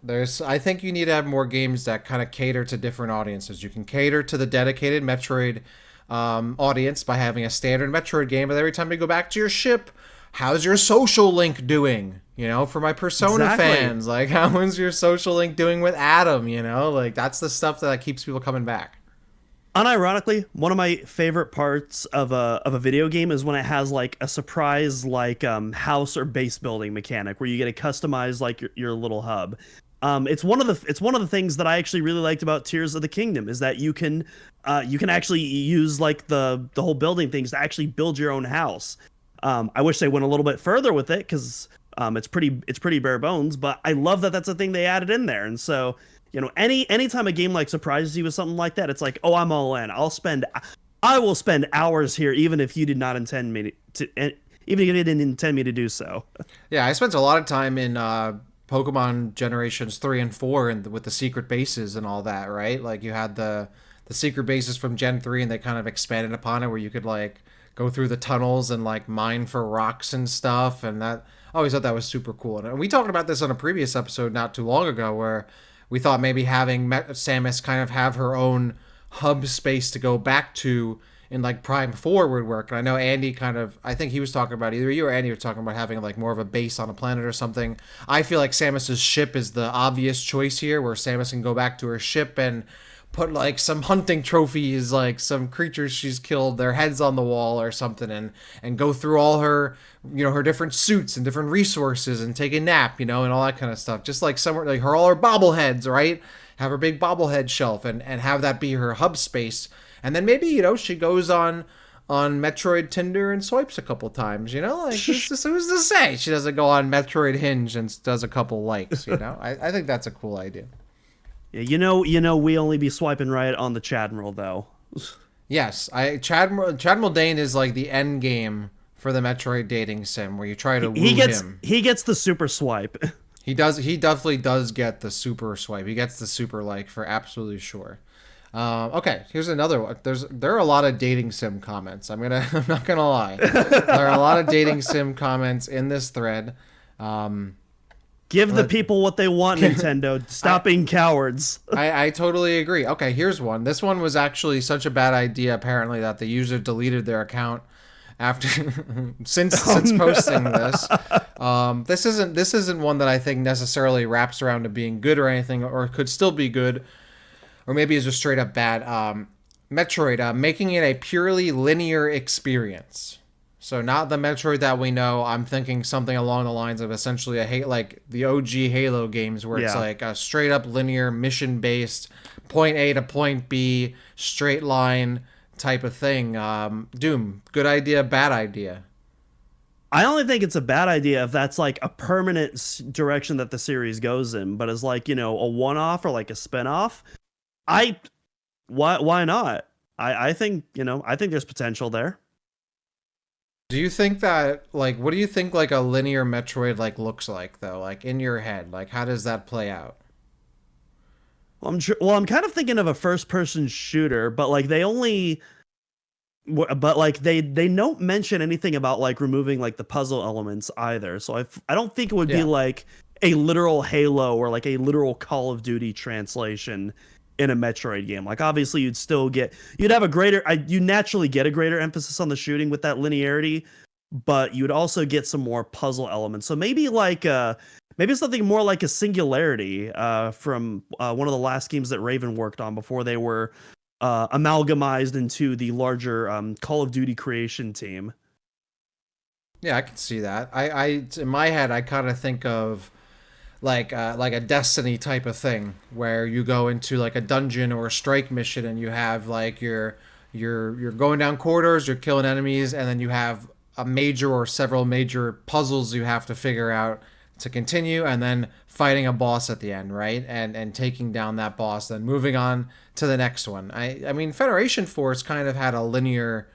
Speaker 2: I think you need to have more games that kind of cater to different audiences. You can cater to the dedicated Metroid audience by having a standard Metroid game, but every time you go back to your ship, how's your social link doing? For my Persona fans, like how is your social link doing with Adam? Like that's the stuff that keeps people coming back.
Speaker 3: Unironically, one of my favorite parts of a video game is when it has like a surprise like house or base building mechanic where you get to customize like your little hub. It's one of the things that I actually really liked about Tears of the Kingdom is that you can actually use like the whole building things to actually build your own house. I wish they went a little bit further with it because it's pretty bare bones, but I love that that's a thing they added in there. And so anytime a game like surprises you with something like that, it's like, oh, I'm all in. I will spend hours here even if you did not intend me to even if you didn't intend me to do so.
Speaker 2: Yeah, I spent a lot of time in Pokemon Generations 3 and 4 and with the secret bases and all that, right? Like you had the secret bases from Gen 3 and they kind of expanded upon it where you could like go through the tunnels and like mine for rocks and stuff, and that I always thought that was super cool. And we talked about this on a previous episode not too long ago where we thought maybe having Samus kind of have her own hub space to go back to in like Prime 4 would work. And I know Andy I think he was talking about, either you or Andy were talking about having like more of a base on a planet or something. I feel like Samus's ship is the obvious choice here, where Samus can go back to her ship and put like some hunting trophies, like some creatures she's killed, their heads on the wall or something, and go through all her, her different suits and different resources and take a nap, and all that kind of stuff. Just like somewhere like all her bobbleheads, right? Have her big bobblehead shelf and have that be her hub space. And then maybe, she goes on Metroid Tinder and swipes a couple times, like who's to say she doesn't go on Metroid Hinge and does a couple likes, I think that's a cool idea.
Speaker 3: Yeah, we only be swiping right on the Chadmiral though.
Speaker 2: Yes, Chad Muldain is like the end game for the Metroid dating sim, where you try to woo him.
Speaker 3: He gets the super swipe.
Speaker 2: He definitely does get the super swipe. He gets the super like for absolutely sure. Okay, here's another one. There are a lot of dating sim comments. I'm not gonna lie. There are a lot of dating sim comments in this thread.
Speaker 3: Give the people what they want, Nintendo. Stop being cowards.
Speaker 2: I totally agree. Okay, here's one. This one was actually such a bad idea, apparently, that the user deleted their account after since posting this. This isn't one that I think necessarily wraps around to being good or anything, or could still be good, or maybe is just straight up bad. Metroid, making it a purely linear experience. So not the Metroid that we know. I'm thinking something along the lines of essentially like the OG Halo games, where it's like a straight up linear mission based, point A to point B, straight line type of thing. Doom, good idea, bad idea?
Speaker 3: I only think it's a bad idea if that's like a permanent direction that the series goes in, but as like, a one-off or like a spin-off, why not? I think, I think there's potential there.
Speaker 2: Do you think that, like, what do you think like a linear Metroid like looks like though? Like in your head, like how does that play out?
Speaker 3: Well, I'm kind of thinking of a first-person shooter, but like they don't mention anything about like removing like the puzzle elements either. So I don't think it would be like a literal Halo or like a literal Call of Duty translation in a Metroid game. Like obviously you'd naturally get a greater emphasis on the shooting with that linearity, but you'd also get some more puzzle elements. So maybe something more like a Singularity from one of the last games that Raven worked on before they were amalgamized into the larger Call of Duty creation team.
Speaker 2: Yeah, I can see that. I in my head I kind of think of like a Destiny type of thing, where you go into like a dungeon or a strike mission and you have like you're going down corridors, you're killing enemies, and then you have a major or several major puzzles you have to figure out to continue, and then fighting a boss at the end, right? And taking down that boss, then moving on to the next one. I mean, Federation Force kind of had a linear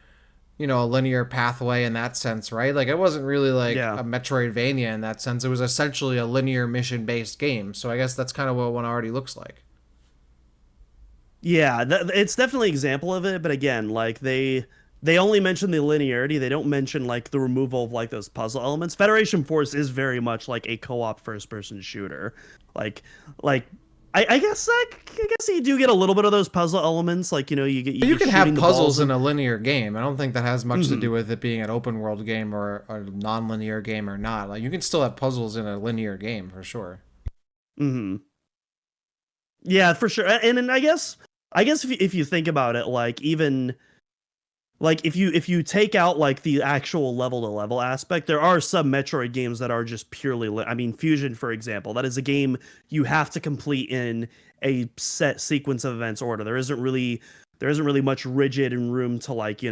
Speaker 2: pathway in that sense, right? Like it wasn't really like a Metroidvania in that sense. It was essentially a linear mission-based game. So I guess that's kind of what one already looks like.
Speaker 3: Yeah, it's definitely an example of it. But again, like they only mention the linearity. They don't mention like the removal of like those puzzle elements. Federation Force is very much like a co-op first-person shooter. I guess you do get a little bit of those puzzle elements, like you
Speaker 2: can have puzzles in a linear game. I don't think that has much to do with it being an open world game or a non-linear game or not. Like you can still have puzzles in a linear game for sure.
Speaker 3: Yeah, for sure. And I guess if you think about it, like even like if you take out like the actual level to level aspect, there are some Metroid games that are just purely I mean, Fusion, for example, that is a game you have to complete in a set sequence of events order. There isn't really much rigid and room to like,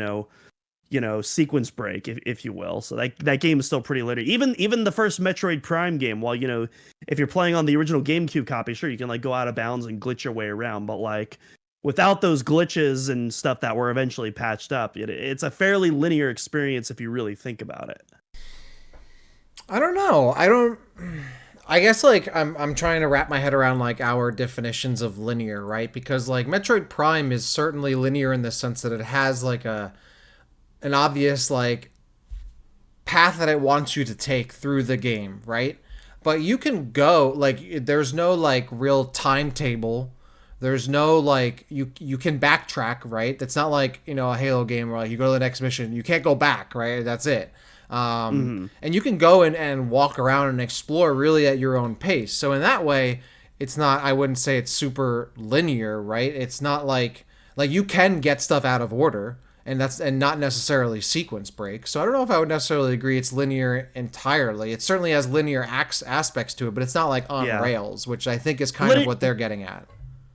Speaker 3: sequence break, if you will. So that game is still pretty linear. Even the first Metroid Prime game, while if you're playing on the original GameCube copy, sure, you can like go out of bounds and glitch your way around, but like without those glitches and stuff that were eventually patched up, it's a fairly linear experience if you really think about it.
Speaker 2: I don't know. I guess like I'm trying to wrap my head around like our definitions of linear, right? Because like Metroid Prime is certainly linear in the sense that it has like an obvious like path that it wants you to take through the game, right? But you can go like there's no like real timetable There's no like you can backtrack, right? That's not like, you know, a Halo game where like you go to the next mission, you can't go back, right? That's it. And you can go and walk around and explore really at your own pace. So in that way, it's not, I wouldn't say it's super linear, right? It's not like you can get stuff out of order, and not necessarily sequence break. So I don't know if I would necessarily agree it's linear entirely. It certainly has linear aspects to it, but it's not like on rails, which I think is kind of what they're getting at.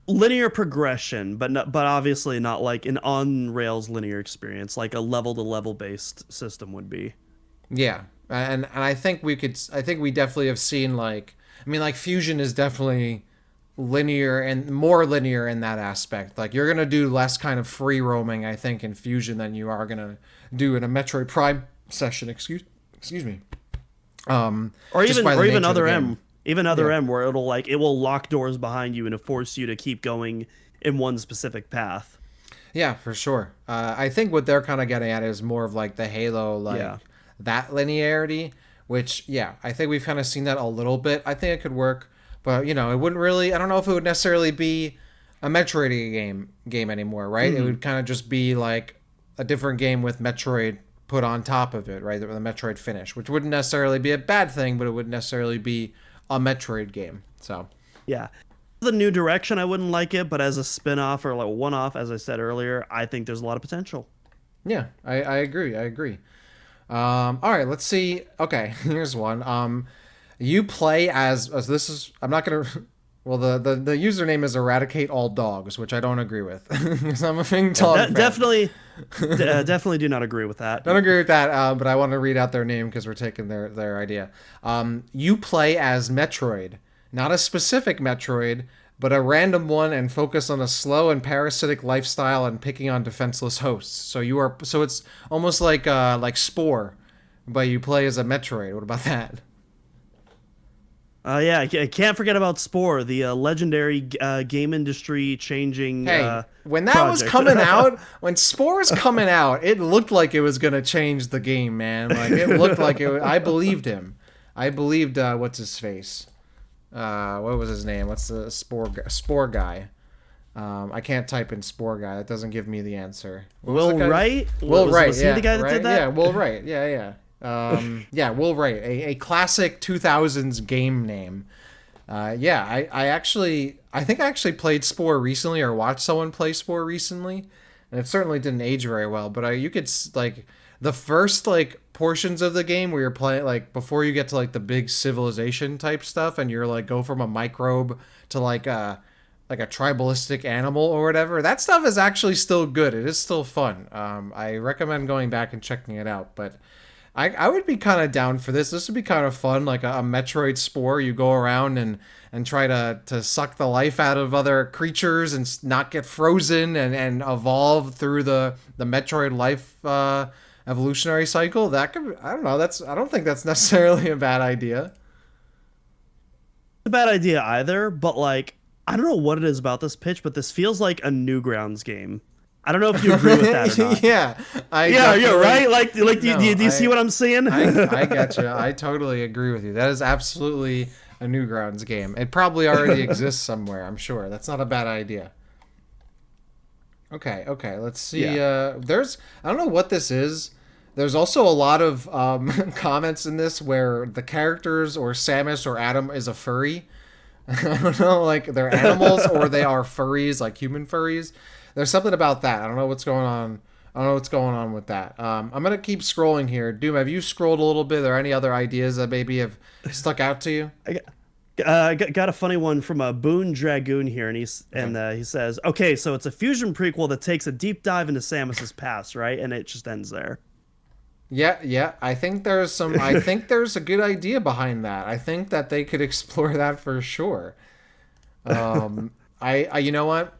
Speaker 3: Linear progression, but obviously not like an on rails linear experience, like a level to level based system would be.
Speaker 2: Yeah, and I think we definitely have seen like, I mean, like Fusion is definitely linear and more linear in that aspect. Like you're gonna do less kind of free roaming, I think, in Fusion than you are gonna do in a Metroid Prime session. Excuse me.
Speaker 3: Or even Other M. Even Other M, where it will lock doors behind you and force you to keep going in one specific path.
Speaker 2: Yeah, for sure. I think what they're kind of getting at is more of like the Halo, that linearity, which, I think we've kind of seen that a little bit. I think it could work, but, you know, it wouldn't really, I don't know if it would necessarily be a Metroid game anymore, right? It would kind of just be like a different game with Metroid put on top of it, right? The Metroid finish, which wouldn't necessarily be a bad thing, but it wouldn't necessarily be a Metroid game. So
Speaker 3: the new direction, I wouldn't like it, but as a spin-off or like one-off, as I said earlier, I think there's a lot of potential.
Speaker 2: I agree. All right, let's see. Okay, here's one. You play as this is, I'm not gonna, well, the username is eradicate all dogs, which I don't agree with because I'm a big dog fan.
Speaker 3: Definitely do not agree with that.
Speaker 2: Don't agree with that, but I want to read out their name because we're taking their idea. You play as Metroid, not a specific Metroid, but a random one, and focus on a slow and parasitic lifestyle and picking on defenseless hosts. So it's almost like Spore, but you play as a Metroid. What about that?
Speaker 3: I can't forget about Spore, the legendary game industry changing.
Speaker 2: Hey, when that
Speaker 3: project.
Speaker 2: was coming out, when Spore was coming out, it looked like it was gonna change the game, man. Like it looked like it. I believed him. I believed what's his face. What was his name? What's the Spore guy? I can't type in Spore guy. That doesn't give me the answer.
Speaker 3: Will Wright?
Speaker 2: Will Wright.
Speaker 3: Was he the guy that did that?
Speaker 2: Yeah, Will Wright. Yeah. Will Wright, a classic 2000s game name. I think I actually played Spore recently, or watched someone play Spore recently, and it certainly didn't age very well. But you could like the first like portions of the game where you're playing, like before you get to like the big civilization type stuff, and you're like go from a microbe to like a tribalistic animal or whatever. That stuff is actually still good. It is still fun. I recommend going back and checking it out, but I would be kind of down for this. This would be kind of fun, like a Metroid Spore. You go around and try to suck the life out of other creatures and not get frozen and evolve through the Metroid life evolutionary cycle. That could, I don't know. I don't think that's necessarily a bad idea.
Speaker 3: A bad idea either, but like I don't know what it is about this pitch, but this feels like a Newgrounds game. I don't know if you agree with that or not.
Speaker 2: Yeah,
Speaker 3: right. Like, do you see what I'm saying?
Speaker 2: I get you. I totally agree with you. That is absolutely a Newgrounds game. It probably already exists somewhere, I'm sure. That's not a bad idea. Okay. Let's see. I don't know what this is. There's also a lot of comments in this where the characters or Samus or Adam is a furry. I don't know, like they're animals or they are furries, like human furries. There's something about that. I don't know what's going on. I don't know what's going on with that. I'm going to keep scrolling here. Doom, have you scrolled a little bit? Are there any other ideas that maybe have stuck out to you?
Speaker 3: I got a funny one from a Boone Dragoon here, and he says, okay, so it's a Fusion prequel that takes a deep dive into Samus's past, right? And it just ends there.
Speaker 2: Yeah. I think there's a good idea behind that. I think that they could explore that for sure. You know what?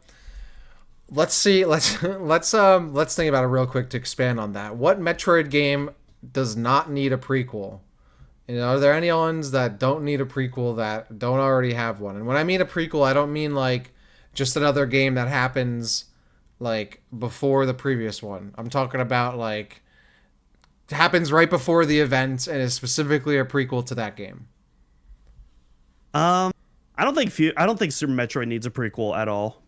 Speaker 2: Let's see. Let's think about it real quick to expand on that. What Metroid game does not need a prequel? You know, are there any ones that don't need a prequel that don't already have one? And when I mean a prequel, I don't mean like just another game that happens like before the previous one. I'm talking about like happens right before the event and is specifically a prequel to that game.
Speaker 3: I don't think Super Metroid needs a prequel at all.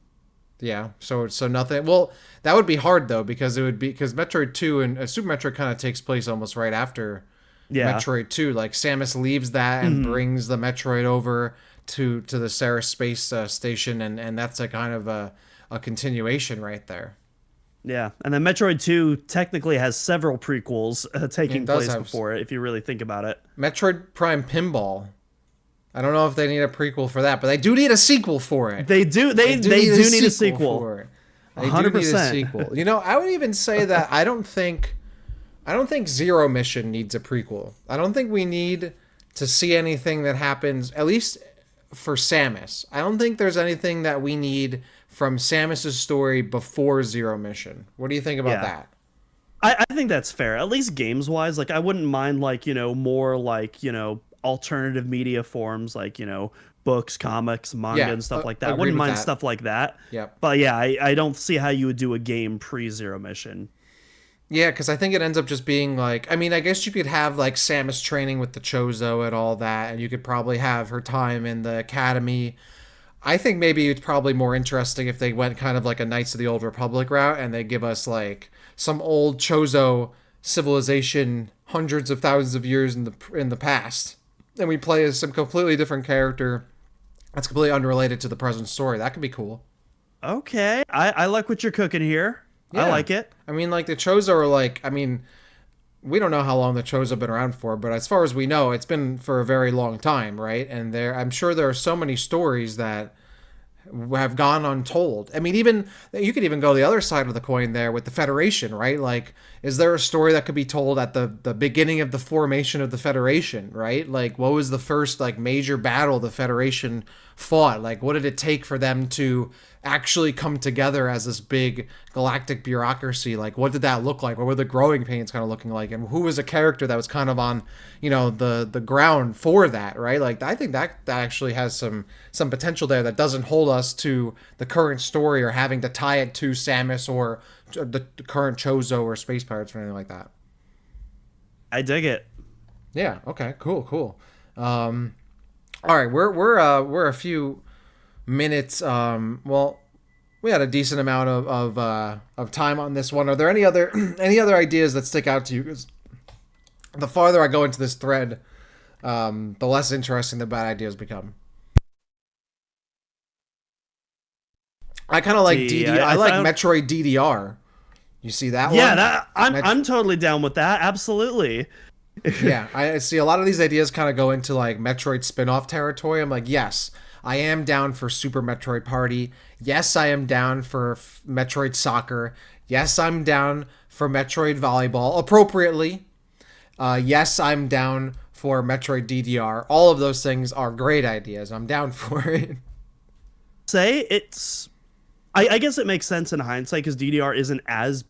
Speaker 2: Yeah, so nothing. Well, that would be hard though because it would be because Metroid 2 and Super Metroid kind of takes place almost right after
Speaker 3: Yeah.
Speaker 2: Metroid 2. Like Samus leaves that and
Speaker 3: Hmm.
Speaker 2: brings the Metroid over to the Ceres space station, and that's a kind of a continuation right there.
Speaker 3: Yeah, and then Metroid 2 technically has several prequels
Speaker 2: It
Speaker 3: taking
Speaker 2: does
Speaker 3: place
Speaker 2: have
Speaker 3: before it, if you really think about it.
Speaker 2: Metroid Prime Pinball. I don't know if they need a prequel for that, but they do need a sequel for it.
Speaker 3: They do need a sequel.
Speaker 2: For it. They do need a
Speaker 3: 100%.
Speaker 2: sequel. You know, I would even say that I don't think Zero Mission needs a prequel. I don't think we need to see anything that happens, at least for Samus. I don't think there's anything that we need from Samus's story before Zero Mission. What do you think about
Speaker 3: Yeah.
Speaker 2: that?
Speaker 3: I think that's fair. At least games wise, like I wouldn't mind like, more like, alternative media forms like, books, comics, manga
Speaker 2: Yeah,
Speaker 3: and stuff like that. I
Speaker 2: agree
Speaker 3: wouldn't
Speaker 2: with
Speaker 3: mind
Speaker 2: that.
Speaker 3: stuff like that.
Speaker 2: Yep.
Speaker 3: But yeah, I don't see how you would do a game pre Zero Mission.
Speaker 2: Yeah, because I think it ends up just being like, I mean, I guess you could have like Samus training with the Chozo and all that, and you could probably have her time in the academy. I think maybe it's probably more interesting if they went kind of like a Knights of the Old Republic route and they give us like some old Chozo civilization hundreds of thousands of years in the past, and we play as some completely different character that's completely unrelated to the present story. That could be cool.
Speaker 3: Okay. I like what you're cooking here. I
Speaker 2: Yeah.
Speaker 3: like it.
Speaker 2: I mean, like the Chozo are like, I mean, we don't know how long the Chozo have been around for, but as far as we know, it's been for a very long time, right? And I'm sure there are so many stories that have gone untold. I mean, even you could even go the other side of the coin there with the Federation, right? Like, is there a story that could be told at the beginning of the formation of the Federation, right? Like, what was the first like major battle the Federation fought? Like, what did it take for them to actually come together as this big galactic bureaucracy? Like, what did that look like? What were the growing pains kind of looking like? And who was a character that was kind of on, the ground for that, right? Like, I think that actually has some potential there that doesn't hold us to the current story or having to tie it to Samus or the current Chozo or Space Pirates or anything like that.
Speaker 3: I dig it.
Speaker 2: Yeah. Okay. Cool. All right. We're a few minutes. Well, we had a decent amount of time on this one. Are there any other any other ideas that stick out to you? 'Cause the farther I go into this thread, the less interesting the bad ideas become. I kind of like
Speaker 3: See,
Speaker 2: DD. I
Speaker 3: I
Speaker 2: like
Speaker 3: found-
Speaker 2: Metroid DDR. You see that one?
Speaker 3: Yeah, that
Speaker 2: Met-
Speaker 3: I'm totally down with that. Absolutely.
Speaker 2: Yeah, I see a lot of these ideas kind of go into like Metroid spin-off territory. I'm like, yes, I am down for Super Metroid Party. Yes, I am down for Metroid Soccer. Yes, I'm down for Metroid Volleyball appropriately. Yes, I'm down for Metroid DDR. All of those things are great ideas. I'm down for it.
Speaker 3: Say it's I guess it makes sense in hindsight because DDR isn't as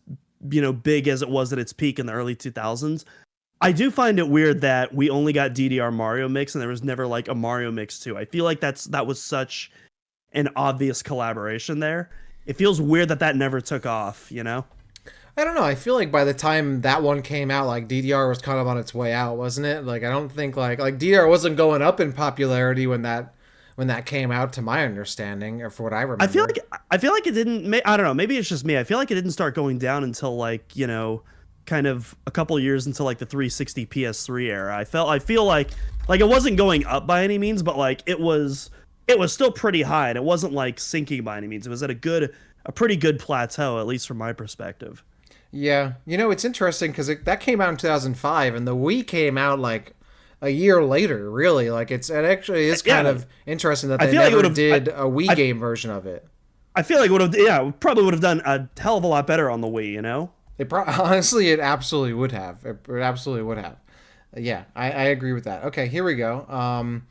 Speaker 3: big as it was at its peak in the early 2000s. I do find it weird that we only got DDR Mario Mix and there was never like a Mario Mix 2. I feel like that was such an obvious collaboration there. It feels weird that never took off,
Speaker 2: I don't know. I feel like by the time that one came out, like DDR was kind of on its way out, wasn't it? Like I don't think like DDR wasn't going up in popularity when that came out, to my understanding, or for what I remember.
Speaker 3: I feel like it didn't. I don't know. Maybe it's just me. I feel like it didn't start going down until like kind of a couple years until like the 360 PS3 era. I feel like it wasn't going up by any means, but like it was still pretty high, and it wasn't like sinking by any means. It was at a pretty good plateau, at least from my perspective.
Speaker 2: Yeah, it's interesting because that came out in 2005, and the Wii came out like a year later. Really, like it actually is kind of interesting that
Speaker 3: I
Speaker 2: they
Speaker 3: feel like it
Speaker 2: never
Speaker 3: would've-
Speaker 2: did a Wii game version of it.
Speaker 3: I feel like probably would have done a hell of a lot better on the Wii.
Speaker 2: Honestly, it absolutely would have. It absolutely would have. Yeah, I agree with that. Okay, here we go.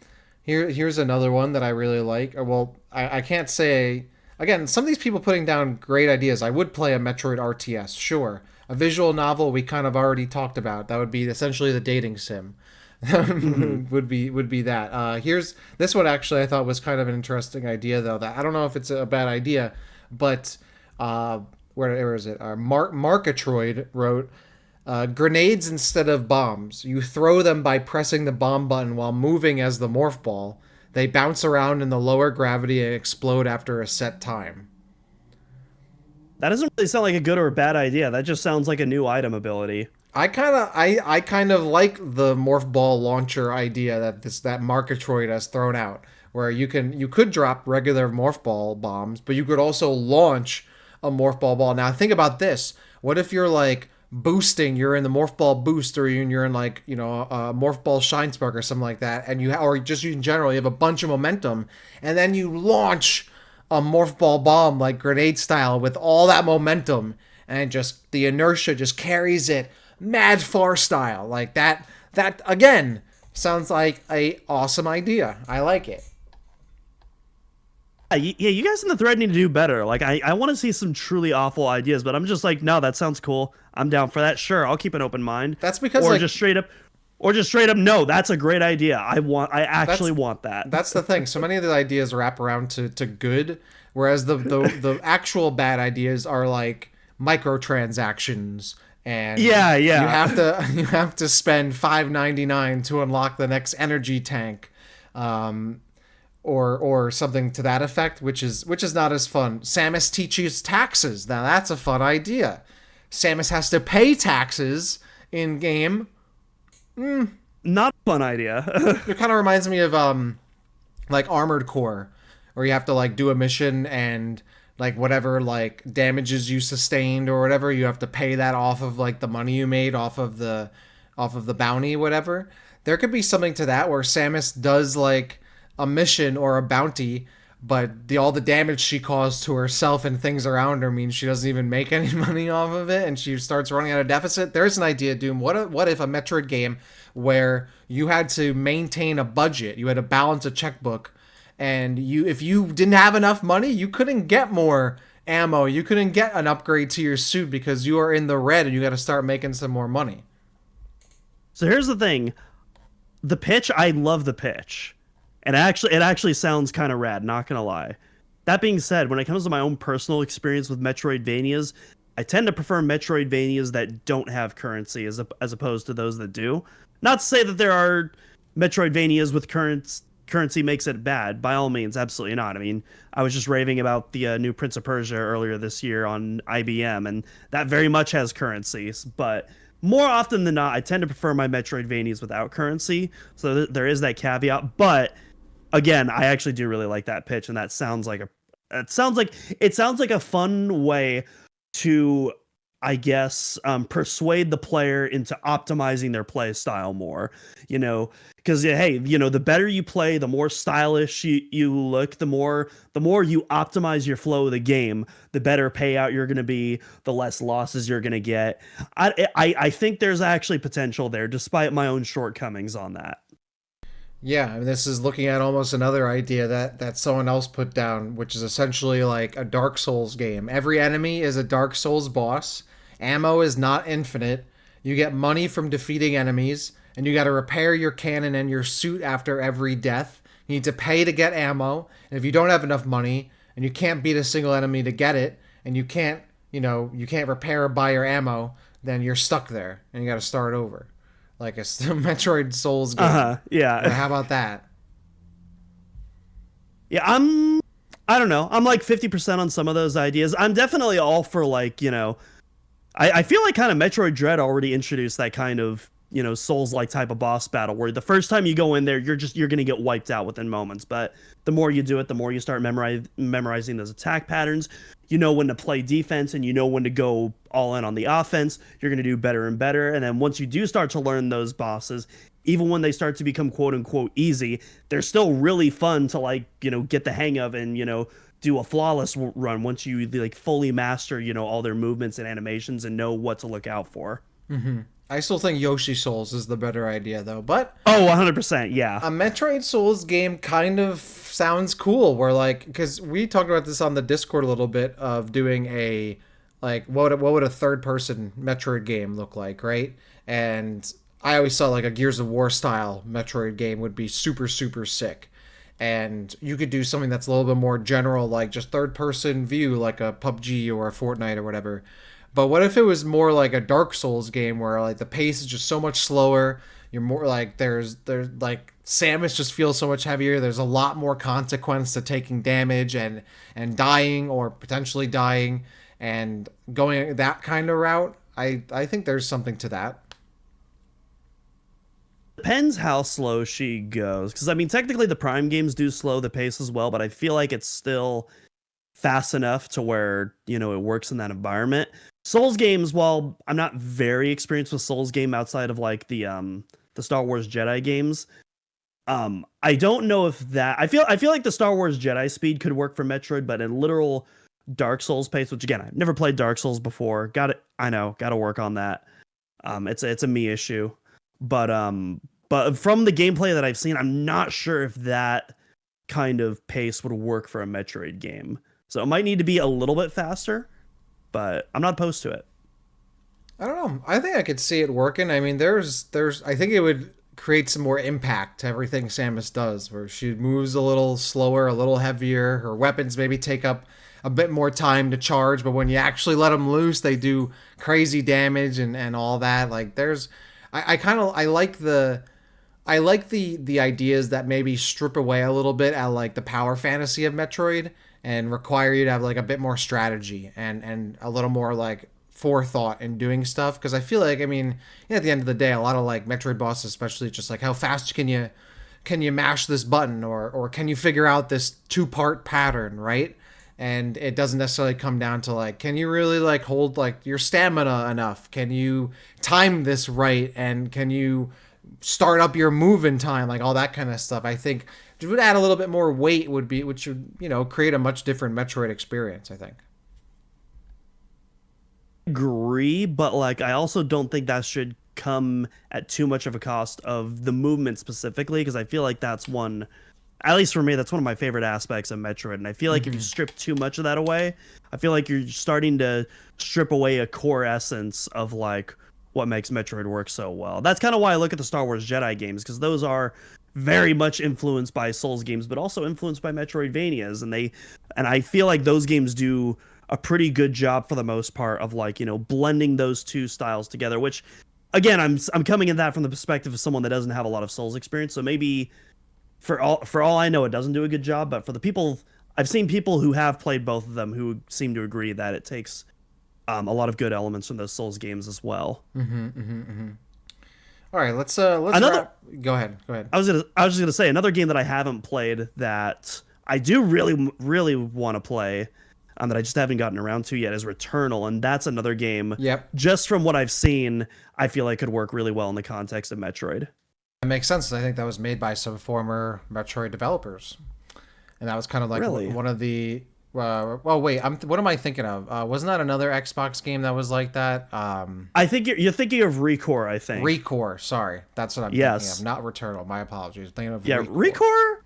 Speaker 2: Here's another one that I really like. Well, I can't say. Again, some of these people putting down great ideas. I would play a Metroid RTS, sure. A visual novel we kind of already talked about. That would be essentially the dating sim. would be that. Here's this one actually I thought was kind of an interesting idea though. That I don't know if it's a bad idea, but where is it? Markatroid wrote grenades instead of bombs. You throw them by pressing the bomb button while moving as the morph ball. They bounce around in the lower gravity and explode after a set time.
Speaker 3: That doesn't really sound like a good or a bad idea. That just sounds like a new item ability.
Speaker 2: I kind of like the morph ball launcher idea that Marketroid has thrown out, where you could drop regular morph ball bombs, but you could also launch a morph ball ball. Now think about this: what if you're like boosting, you're in the morph ball boost, or you're in like a morph ball shine spark or something like that, and or just in general you have a bunch of momentum, and then you launch a morph ball bomb like grenade style with all that momentum, and just the inertia just carries it mad far style like that. That again sounds like a awesome idea. I like it.
Speaker 3: Yeah, you guys in the thread need to do better. Like, I want to see some truly awful ideas, but I'm just like, no, that sounds cool. I'm down for that. Sure, I'll keep an open mind.
Speaker 2: That's because
Speaker 3: or
Speaker 2: like
Speaker 3: just straight up, or just straight up, no, that's a great idea. I actually want that.
Speaker 2: that's the thing. So many of the ideas wrap around to good, whereas the actual bad ideas are like microtransactions, and
Speaker 3: Yeah, yeah.
Speaker 2: you have to spend $5.99 to unlock the next energy tank, or something to that effect, which is not as fun. Samus teaches taxes. Now that's a fun idea. Samus has to pay taxes in game.
Speaker 3: Not a fun idea.
Speaker 2: It kind of reminds me of like Armored Core, where you have to like do a mission, and like whatever like damages you sustained or whatever, you have to pay that off of like the money you made off of the bounty, whatever. There could be something to that where Samus does like a mission or a bounty, but all the damage she caused to herself and things around her means she doesn't even make any money off of it, and she starts running out of deficit. There's an idea, Doom. What if a Metroid game where you had to maintain a budget, you had to balance a checkbook, and if you didn't have enough money, you couldn't get more ammo, you couldn't get an upgrade to your suit because you are in the red and you got to start making some more money.
Speaker 3: So here's the thing. The pitch, I love the pitch. And it actually sounds kind of rad, not gonna lie. That being said, when it comes to my own personal experience with Metroidvanias, I tend to prefer Metroidvanias that don't have currency as opposed to those that do. Not to say that there are Metroidvanias with currency makes it bad. By all means, absolutely not. I mean, I was just raving about the new Prince of Persia earlier this year on IBM, and that very much has currencies. But more often than not, I tend to prefer my Metroidvanias without currency. So there is that caveat. But again, I actually do really like that pitch, and that sounds like a fun way to, I guess, persuade the player into optimizing their play style more. Because hey, the better you play, the more stylish you look, the more you optimize your flow of the game, the better payout you're going to be, the less losses you're going to get. I think there's actually potential there, despite my own shortcomings on that.
Speaker 2: Yeah, I mean, this is looking at almost another idea that someone else put down, which is essentially like a Dark Souls game. Every enemy is a Dark Souls boss. Ammo is not infinite. You get money from defeating enemies, and you got to repair your cannon and your suit after every death. You need to pay to get ammo, and if you don't have enough money, and you can't beat a single enemy to get it, and you can't repair or buy your ammo, then you're stuck there, and you got to start over. Like a Metroid Souls game.
Speaker 3: Yeah.
Speaker 2: How about that?
Speaker 3: Yeah, I don't know. I'm like 50% on some of those ideas. I'm definitely all for like, I feel like kind of Metroid Dread already introduced that kind of, Souls-like type of boss battle where the first time you go in there, you're going to get wiped out within moments. But the more you do it, the more you start memorizing those attack patterns. You know when to play defense and you know when to go all in on the offense. You're going to do better and better. And then once you do start to learn those bosses, even when they start to become quote unquote easy, they're still really fun to like, get the hang of and, do a flawless run once you like fully master, all their movements and animations and know what to look out for.
Speaker 2: Mm-hmm. I still think Yoshi Souls is the better idea though, but
Speaker 3: 100%, yeah.
Speaker 2: A Metroid Souls game kind of sounds cool, where like, because we talked about this on the Discord a little bit of doing a like what would a third person Metroid game look like, right? And I always saw like a Gears of War style Metroid game would be super super sick. And you could do something that's a little bit more general, like just third person view, like a PUBG or a Fortnite or whatever. But what if it was more like a Dark Souls game where like the pace is just so much slower? You're more like there's like Samus just feels so much heavier. There's a lot more consequence to taking damage and dying or potentially dying. and going that kind of route, I think there's something to that.
Speaker 3: Depends how slow she goes, because I mean, technically the Prime games do slow the pace as well, but I feel like it's still fast enough to where, you know, it works in that environment. Souls games, while I'm not very experienced with Souls game outside of like the Star Wars Jedi games, I don't know if that I feel like the Star Wars Jedi speed could work for Metroid, but in literal Dark Souls pace, which again, I've never played Dark Souls before. I know, got to work on that. It's a me issue, but from the gameplay that I've seen, I'm not sure if that kind of pace would work for a Metroid game. So it might need to be a little bit faster, but I'm not opposed to it.
Speaker 2: I don't know. I think I could see it working. I mean, I think it would create some more impact to everything Samus does, where she moves a little slower, a little heavier. Her weapons maybe take up a bit more time to charge, but when you actually let them loose, they do crazy damage and all that. Like I like the ideas that maybe strip away a little bit at like the power fantasy of Metroid and require you to have like a bit more strategy and a little more like forethought in doing stuff. Because I feel like, I mean, at the end of the day, a lot of like Metroid bosses, especially, just like how fast can you mash this button, or can you figure out this 2-part pattern, right? And it doesn't necessarily come down to like, can you really like hold like your stamina enough? Can you time this right? And can you start up your move in time? Like all that kind of stuff. I think it would add a little bit more weight, which would, you know, create a much different Metroid experience, I think.
Speaker 3: Agree, but like I also don't think that should come at too much of a cost of the movement specifically, because I feel like that's one, at least for me, that's one of my favorite aspects of Metroid. And I feel like if you strip too much of that away, I feel like you're starting to strip away a core essence of like what makes Metroid work so well. That's kind of why I look at the Star Wars Jedi games, because those are very much influenced by Souls games, but also influenced by Metroidvanias. And I feel like those games do a pretty good job for the most part of like, you know, blending those two styles together, which again, I'm coming at that from the perspective of someone that doesn't have a lot of Souls experience. So maybe for all I know, it doesn't do a good job, but for the people, I've seen people who have played both of them who seem to agree that it takes a lot of good elements from those Souls games as well.
Speaker 2: All right, let's Go ahead.
Speaker 3: I was just gonna say another game that I haven't played that I do really want to play, that I just haven't gotten around to yet, is Returnal, and that's another game.
Speaker 2: Yep.
Speaker 3: Just from what I've seen, I feel like could work really well in the context of Metroid.
Speaker 2: It makes sense. I think that was made by some former Metroid developers, and that was kind of like
Speaker 3: Really?
Speaker 2: one of the. Well, wait. What am I thinking of? Wasn't that another Xbox game that was like that?
Speaker 3: I think you're thinking of Recore. I think
Speaker 2: Recore. Sorry, that's what I'm thinking of. Not Returnal. My apologies. I'm thinking of
Speaker 3: Recore.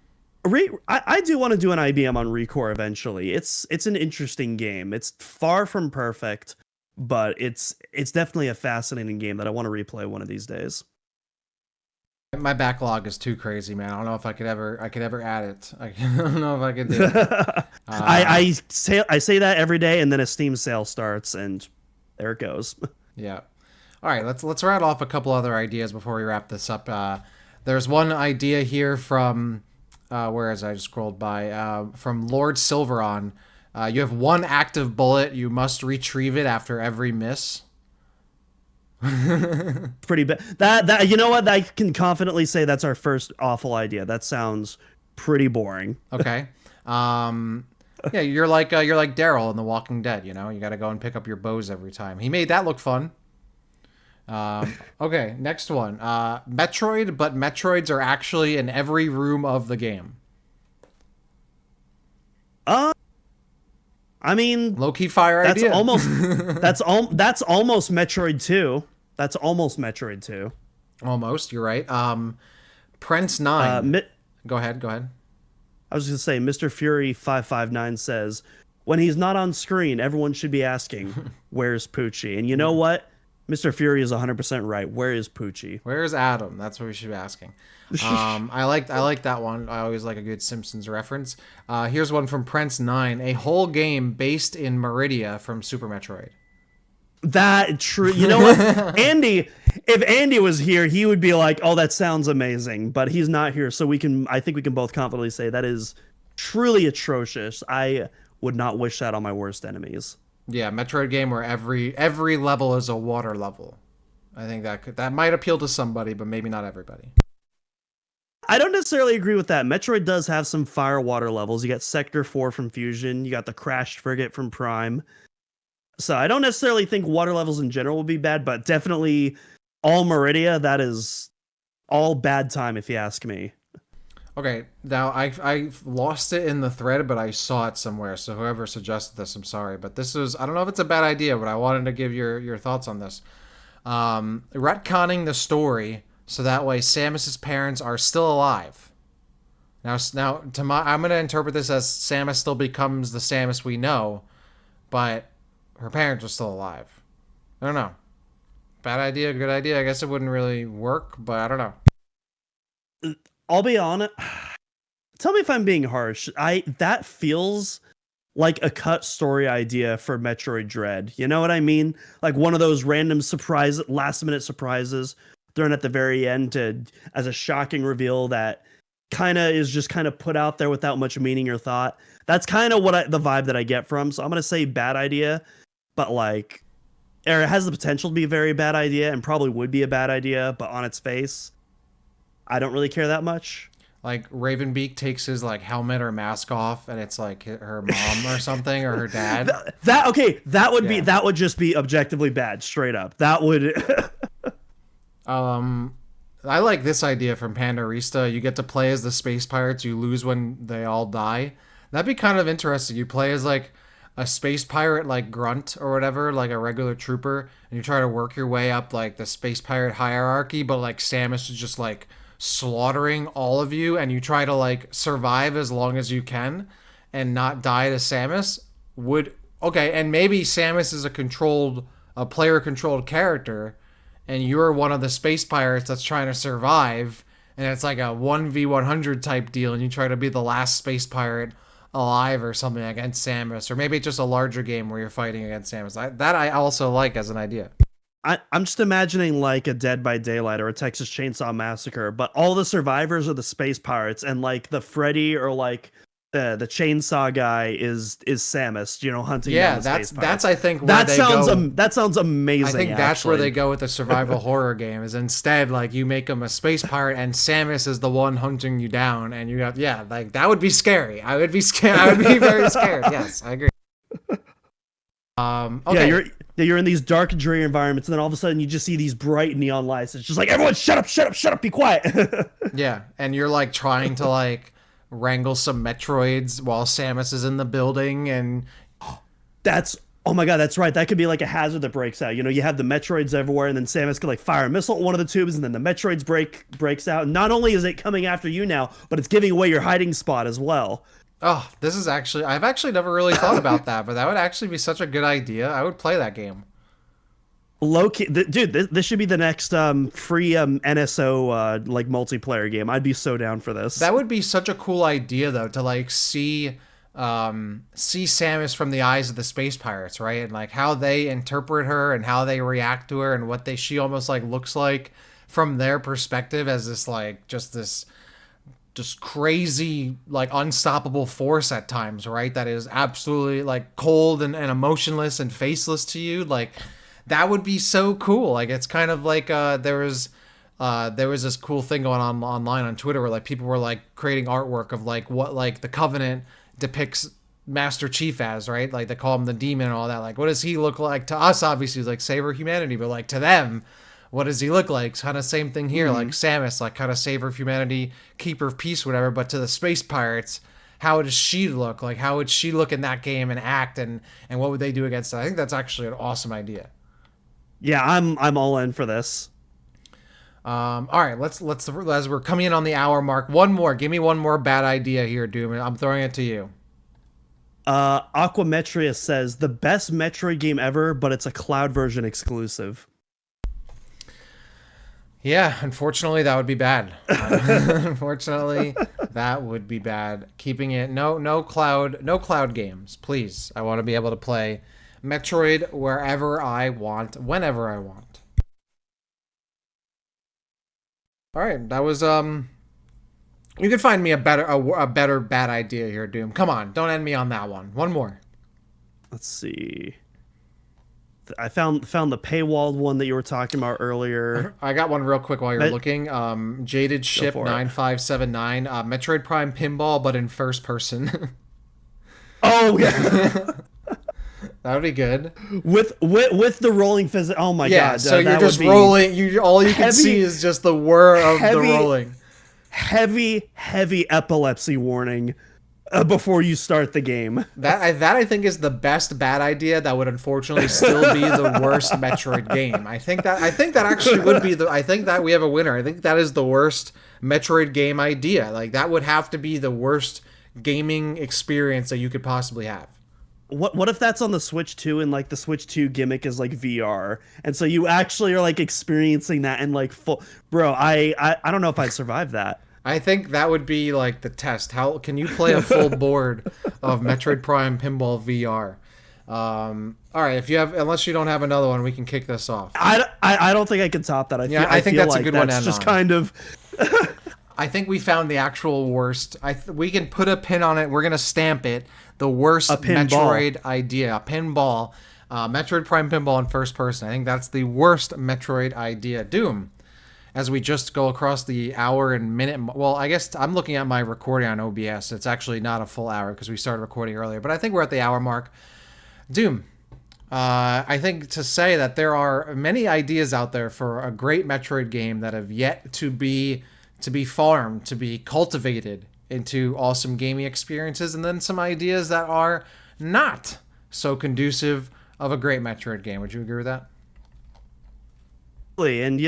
Speaker 3: I do want to do an IBM on Recore eventually. It's an interesting game. It's far from perfect, but it's definitely a fascinating game that I want to replay one of these days.
Speaker 2: My backlog is too crazy, man. I don't know if I could ever add it. I don't know if I could do it.
Speaker 3: I say that every day, and then a Steam sale starts, and there it goes.
Speaker 2: Yeah. All right, let's rattle off a couple other ideas before we wrap this up. There's one idea here from where is I just scrolled by from Lord Silveron. You have one active bullet. You must retrieve it after every miss.
Speaker 3: Pretty bad. That you know what? I can confidently say that's our first awful idea. That sounds pretty boring.
Speaker 2: Okay. Yeah, you're like Daryl in The Walking Dead. You know, you got to go and pick up your bows every time. He made that look fun. Okay, next one. Metroid, but Metroids are actually in every room of the game.
Speaker 3: I mean,
Speaker 2: low-key fire
Speaker 3: that's
Speaker 2: idea.
Speaker 3: That's almost Metroid 2. That's almost Metroid 2.
Speaker 2: Almost, you're right. Prince 9. Go ahead.
Speaker 3: I was going to say, Mr. Fury 559 says, when he's not on screen, everyone should be asking, where's Poochie? And you know what? Mr. Fury is 100% right. Where is Poochie?
Speaker 2: Where is Adam? That's what we should be asking. I like that one. I always like a good Simpsons reference. Here's one from Prince 9. A whole game based in Meridia from Super Metroid.
Speaker 3: That true. You know what? If Andy was here, he would be like, "Oh, that sounds amazing." But he's not here, so I think we can both confidently say that is truly atrocious. I would not wish that on my worst enemies.
Speaker 2: Yeah, Metroid game where every level is a water level. I think that might appeal to somebody, but maybe not everybody.
Speaker 3: I don't necessarily agree with that. Metroid does have some fire water levels. You got Sector 4 from Fusion, you got the crashed frigate from Prime. So I don't necessarily think water levels in general will be bad, but definitely all Meridia, that is all bad time if you ask me.
Speaker 2: Okay, now I lost it in the thread, but I saw it somewhere. So whoever suggested this, I'm sorry, but this is, I don't know if it's a bad idea, but I wanted to give your thoughts on this. Retconning the story so that way Samus's parents are still alive. Now I'm gonna interpret this as Samus still becomes the Samus we know, but her parents are still alive. I don't know. Bad idea, good idea. I guess it wouldn't really work, but I don't know.
Speaker 3: I'll be honest. Tell me if I'm being harsh. That feels like a cut story idea for Metroid Dread. You know what I mean? Like one of those random surprise, last minute surprises thrown at the very end as a shocking reveal that kind of is just kind of put out there without much meaning or thought. That's kind of the vibe that I get from. So I'm gonna say bad idea, but like, or it has the potential to be a very bad idea and probably would be a bad idea, but on its face, I don't really care that much.
Speaker 2: Like Ravenbeak takes his like helmet or mask off, and it's like her mom or something or her dad.
Speaker 3: That would just be objectively bad, straight up. That would.
Speaker 2: I like this idea from Pandarista. You get to play as the space pirates. You lose when they all die. That'd be kind of interesting. You play as like a space pirate, like Grunt or whatever, like a regular trooper, and you try to work your way up like the space pirate hierarchy. But like Samus is just like slaughtering all of you, and you try to like survive as long as you can and not die to Samus. And maybe Samus is a player controlled character, and you're one of the space pirates that's trying to survive, and it's like a 1v100 type deal, and you try to be the last space pirate alive or something against Samus, or maybe it's just a larger game where you're fighting against Samus. I also like as an idea.
Speaker 3: I'm just imagining like a Dead by Daylight or a Texas Chainsaw Massacre, but all the survivors are the space pirates, and like the Freddy or like the chainsaw guy is Samus, hunting down the space pirates.
Speaker 2: That's I think where
Speaker 3: that sounds amazing.
Speaker 2: I think that's where they go with the survival horror game. Is instead like you make him a space pirate and Samus is the one hunting you down, and you have like that would be scary. I would be scared. I would be very scared. Yes, I agree. Okay.
Speaker 3: Yeah, you're in these dark, dreary environments, and then all of a sudden you just see these bright neon lights. It's just like, everyone, shut up, be quiet.
Speaker 2: Yeah, and you're like trying to like wrangle some Metroids while Samus is in the building, and
Speaker 3: oh my god, that's right. That could be like a hazard that breaks out. You have the Metroids everywhere, and then Samus could like fire a missile at one of the tubes, and then the Metroids breaks out. And not only is it coming after you now, but it's giving away your hiding spot as well.
Speaker 2: Oh, I've actually never really thought about that, but that would actually be such a good idea. I would play that game.
Speaker 3: Low-key, dude, this should be the next free NSO like multiplayer game. I'd be so down for this.
Speaker 2: That would be such a cool idea, though, to like see Samus from the eyes of the space pirates, right? And like how they interpret her and how they react to her and what she almost like looks like from their perspective as this like just crazy, like unstoppable force at times, right? That is absolutely like cold and emotionless and faceless to you. Like that would be so cool. Like it's kind of like there was this cool thing going on online on Twitter where like people were like creating artwork of like what like the Covenant depicts Master Chief as, right? Like they call him the demon and all that. Like what does he look like to us? Obviously he's like savior of humanity, but like to them, what does he look like? Kind of same thing here. Like Samus, like kind of savior of humanity, keeper of peace, whatever. But to the space pirates, how does she look? Like how would she look in that game and act, and what would they do against it? I think that's actually an awesome idea.
Speaker 3: Yeah, I'm all in for this.
Speaker 2: All right, let's as we're coming in on the hour mark, one more. Give me one more bad idea here, Doom. I'm throwing it to you.
Speaker 3: Aquametria says the best Metroid game ever, but it's a cloud version exclusive.
Speaker 2: Yeah, unfortunately, that would be bad. Unfortunately, that would be bad. Keeping it no cloud games, please. I want to be able to play Metroid wherever I want, whenever I want. All right, that was You can find me a better bad idea here, Doom. Come on, don't end me on that one. One more.
Speaker 3: Let's see. I found the paywalled one that you were talking about earlier.
Speaker 2: I got one real quick while you're
Speaker 3: Met-
Speaker 2: looking. Jaded Ship
Speaker 3: for it.
Speaker 2: 9579, Metroid Prime Pinball, but in first person.
Speaker 3: Oh yeah,
Speaker 2: That would be good.
Speaker 3: with the rolling physics. Oh my
Speaker 2: Yeah,
Speaker 3: god!
Speaker 2: so you're
Speaker 3: that
Speaker 2: just
Speaker 3: would be
Speaker 2: rolling. All you can
Speaker 3: heavy-
Speaker 2: see is just the whir of the
Speaker 3: heavy-
Speaker 2: rolling.
Speaker 3: heavy epilepsy warning before you start the game.
Speaker 2: That I think is the best bad idea. That would unfortunately still be the worst Metroid game. I think that actually would be the. I think that we have a winner. I think that is the worst Metroid game idea. Like that would have to be the worst gaming experience that you could possibly have.
Speaker 3: What if that's on the Switch 2 and like the Switch 2 gimmick is like VR, and so you actually are like experiencing that and like full. Bro, I don't know if I'd survive that.
Speaker 2: I think that would be like the test. How can you play a full board of Metroid Prime Pinball VR? All right, unless you don't have another one, we can kick this off.
Speaker 3: I don't think I can top that.
Speaker 2: I think
Speaker 3: feel
Speaker 2: that's a
Speaker 3: like
Speaker 2: good one to
Speaker 3: that's
Speaker 2: end
Speaker 3: just
Speaker 2: on.
Speaker 3: kind of.
Speaker 2: I think we found the actual worst. We can put a pin on it. We're gonna stamp it. The worst
Speaker 3: pinball.
Speaker 2: Metroid idea, a pinball, Metroid Prime Pinball in first person. I think that's the worst Metroid idea. Doom. As we just go across the hour and minute. Well, I guess I'm looking at my recording on OBS. It's actually not a full hour because we started recording earlier, but I think we're at the hour mark. Doom. I think to say that there are many ideas out there for a great Metroid game that have yet to be farmed, to be cultivated into awesome gaming experiences, and then some ideas that are not so conducive of a great Metroid game. Would you agree with that?
Speaker 3: And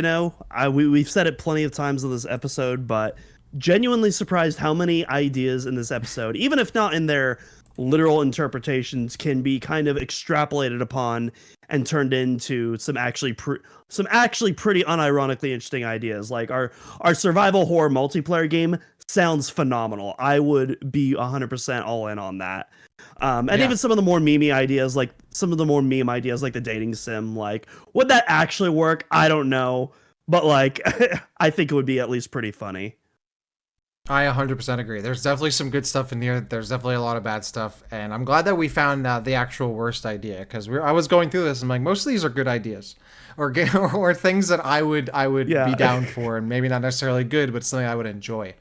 Speaker 3: we've said it plenty of times in this episode, but genuinely surprised how many ideas in this episode, even if not in their literal interpretations, can be kind of extrapolated upon and turned into some actually pretty unironically interesting ideas. Like our survival horror multiplayer game sounds phenomenal. I would be 100% all in on that. Even some of the more meme ideas, like the dating sim, like would that actually work? I don't know, but like I think it would be at least pretty funny.
Speaker 2: I 100% agree. There's definitely some good stuff in here. There's definitely a lot of bad stuff, and I'm glad that we found the actual worst idea, because I was going through this and I'm like, most of these are good ideas, or things that I would be down for, and maybe not necessarily good, but something I would enjoy.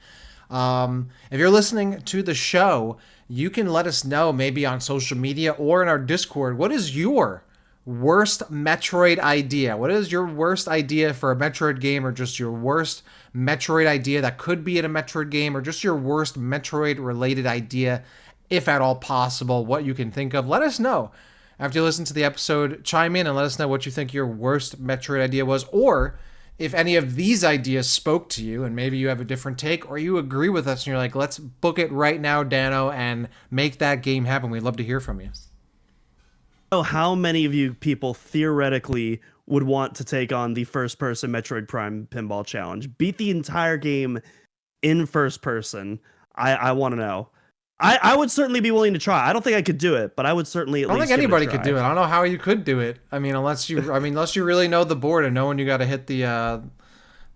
Speaker 2: If you're listening to the show, you can let us know maybe on social media or in our Discord. What is your worst Metroid idea? What is your worst idea for a Metroid game, or just your worst Metroid idea that could be in a Metroid game, or just your worst Metroid related idea, if at all possible, what you can think of? Let us know. After you listen to the episode, chime in and let us know what you think your worst Metroid idea was, or if any of these ideas spoke to you and maybe you have a different take, or you agree with us and you're like, let's book it right now, Dano, and make that game happen. We'd love to hear from you.
Speaker 3: So how many of you people theoretically would want to take on the first person Metroid Prime Pinball Challenge? Beat the entire game in first person. I want to know. I would certainly be willing to try. I don't think I could do it, but I would certainly at least.
Speaker 2: I don't think anybody could do it. I don't know how you could do it. I mean, unless you really know the board and know when you got to hit the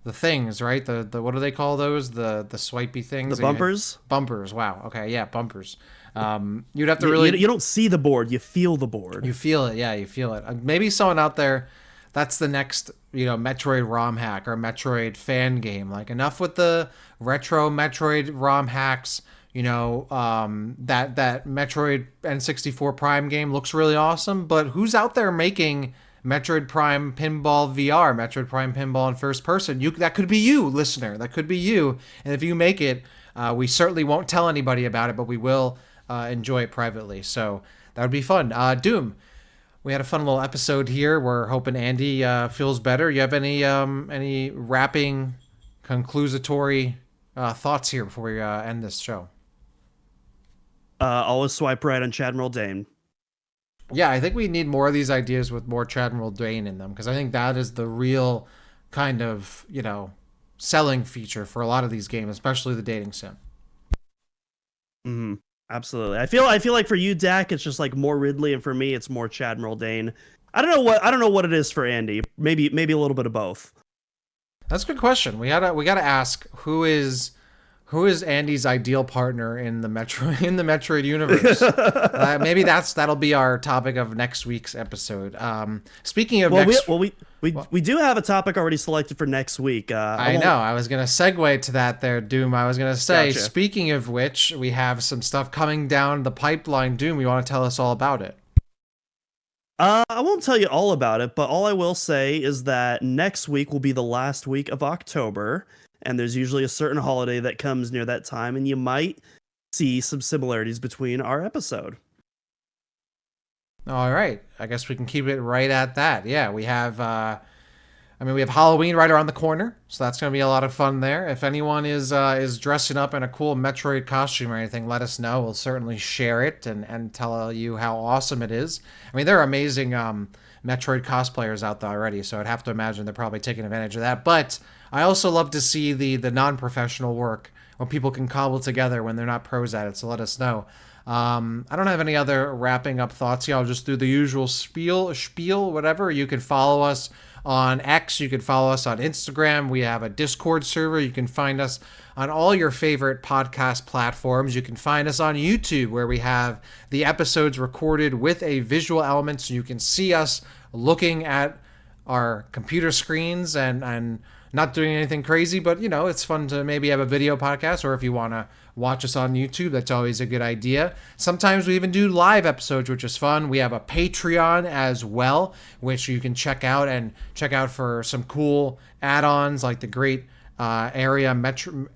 Speaker 2: things, right? The what do they call those? The swipey things.
Speaker 3: The bumpers.
Speaker 2: Bumpers. Wow. Okay. Yeah. Bumpers. You'd have to really.
Speaker 3: You don't see the board. You feel the board.
Speaker 2: You feel it. Yeah. You feel it. Maybe someone out there. That's the next, Metroid ROM hack or Metroid fan game. Like, enough with the retro Metroid ROM hacks. That Metroid N64 Prime game looks really awesome, but who's out there making Metroid Prime Pinball VR, Metroid Prime Pinball in first person? That could be you, listener. That could be you. And if you make it, we certainly won't tell anybody about it, but we will enjoy it privately. So that would be fun. Doom, we had a fun little episode here. We're hoping Andy feels better. You have any wrapping, conclusatory thoughts here before we end this show?
Speaker 3: Always swipe right on Chad Dane.
Speaker 2: Yeah, I think we need more of these ideas with more Chad Dane in them, because I think that is the real kind of, selling feature for a lot of these games, especially the dating sim.
Speaker 3: Mm-hmm. Absolutely. I feel like for you, Dak, it's just like more Ridley, and for me, it's more Chad Dane. I don't know what it is for Andy. Maybe a little bit of both.
Speaker 2: That's a good question. We gotta ask who Who is Andy's ideal partner in the Metroid universe? Maybe that'll be our topic of next week's episode. Speaking of
Speaker 3: we do have a topic already selected for next week.
Speaker 2: I know. I was gonna segue to that there, Doom. I was gonna say,
Speaker 3: Gotcha.
Speaker 2: Speaking of which, we have some stuff coming down the pipeline. Doom, you want to tell us all about it?
Speaker 3: I won't tell you all about it, but all I will say is that next week will be the last week of October, and there's usually a certain holiday that comes near that time, and you might see some similarities between our episode.
Speaker 2: All right. I guess we can keep it right at that. Yeah, we have we have Halloween right around the corner, so that's going to be a lot of fun there. If anyone is dressing up in a cool Metroid costume or anything, let us know. We'll certainly share it and tell you how awesome it is. I mean, there are amazing Metroid cosplayers out there already, so I'd have to imagine they're probably taking advantage of that. But I also love to see the non-professional work, what people can cobble together when they're not pros at it, so let us know. I don't have any other wrapping up thoughts here. I'll just do the usual spiel, whatever. You can follow us on X. You can follow us on Instagram. We have a Discord server. You can find us on all your favorite podcast platforms. You can find us on YouTube, where we have the episodes recorded with a visual element, so you can see us looking at our computer screens and not doing anything crazy, but it's fun to maybe have a video podcast, or if you want to watch us on YouTube, that's always a good idea. Sometimes we even do live episodes, which is fun. We have a Patreon as well, which you can check out for some cool add-ons like the Great Metroid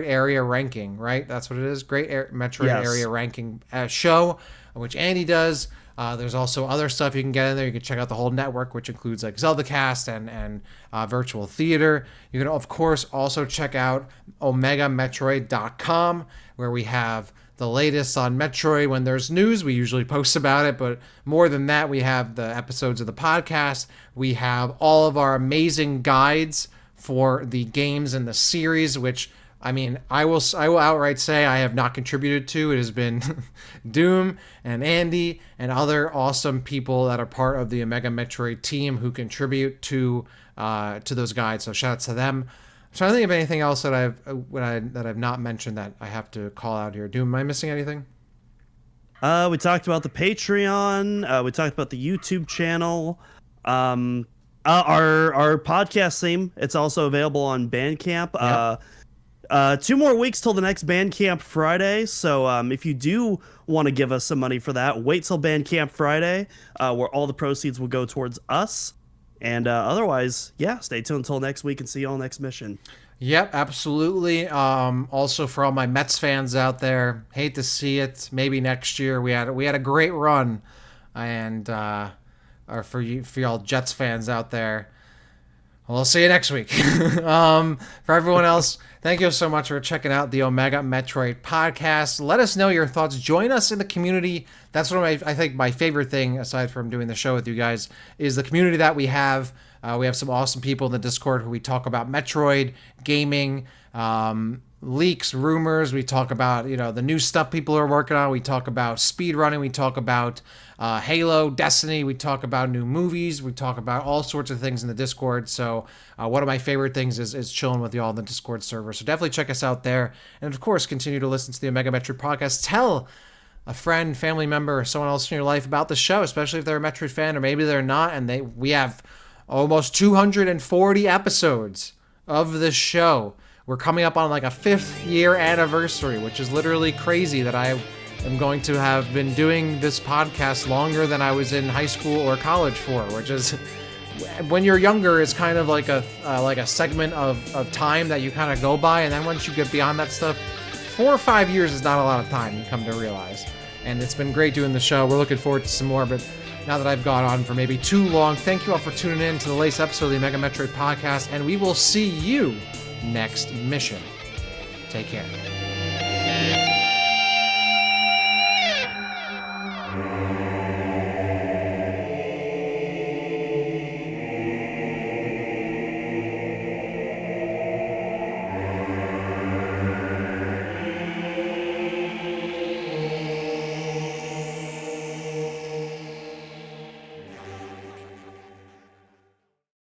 Speaker 2: Area Ranking, right? That's what it is. Metroid Area Ranking show, which Andy does. There's also other stuff you can get in there. You can check out the whole network, which includes like ZeldaCast and virtual theater. You can, of course, also check out OmegaMetroid.com, where we have the latest on Metroid. When there's news, we usually post about it. But more than that, we have the episodes of the podcast. We have all of our amazing guides for the games in the series, which I will outright say I have not contributed to. It has been Doom and Andy and other awesome people that are part of the Omega Metroid team who contribute to those guides. So shout out to them. I'm trying to think of anything else that I've not mentioned that I have to call out here. Doom, am I missing anything?
Speaker 3: We talked about the Patreon. We talked about the YouTube channel. Our podcast theme. It's also available on Bandcamp.
Speaker 2: Yep.
Speaker 3: 2 more weeks till the next Bandcamp Friday, so if you do want to give us some money for that, wait till Bandcamp Friday, where all the proceeds will go towards us. And otherwise, stay tuned until next week and see you all next mission.
Speaker 2: Yep, absolutely. Also, for all my Mets fans out there, hate to see it. Maybe next year. We had a great run, and or for y'all Jets fans out there, we'll see you next week. For everyone else, thank you so much for checking out the Omega Metroid podcast. Let us know your thoughts. Join us in the community. That's one of I think my favorite thing, aside from doing the show with you guys, is the community that we have. We have some awesome people in the Discord who we talk about Metroid, gaming, leaks, rumors. We talk about the new stuff people are working on. We talk about speedrunning. We talk about Halo, Destiny. We talk about new movies. We talk about all sorts of things in the Discord. So one of my favorite things is chilling with y'all in the Discord server. So definitely check us out there. And of course, continue to listen to the Omega Metroid podcast. Tell a friend, family member, or someone else in your life about the show, especially if they're a Metroid fan or maybe they're not. And we have almost 240 episodes of this show. We're coming up on like a 5th year anniversary, which is literally crazy that I am going to have been doing this podcast longer than I was in high school or college for, which is, when you're younger, it's kind of like a segment of time that you kind of go by, and then once you get beyond that stuff, 4 or 5 years is not a lot of time, you come to realize. And it's been great doing the show. We're looking forward to some more, but now that I've gone on for maybe too long, thank you all for tuning in to the latest episode of the Omega Metroid podcast, and we will see you next mission. Take care.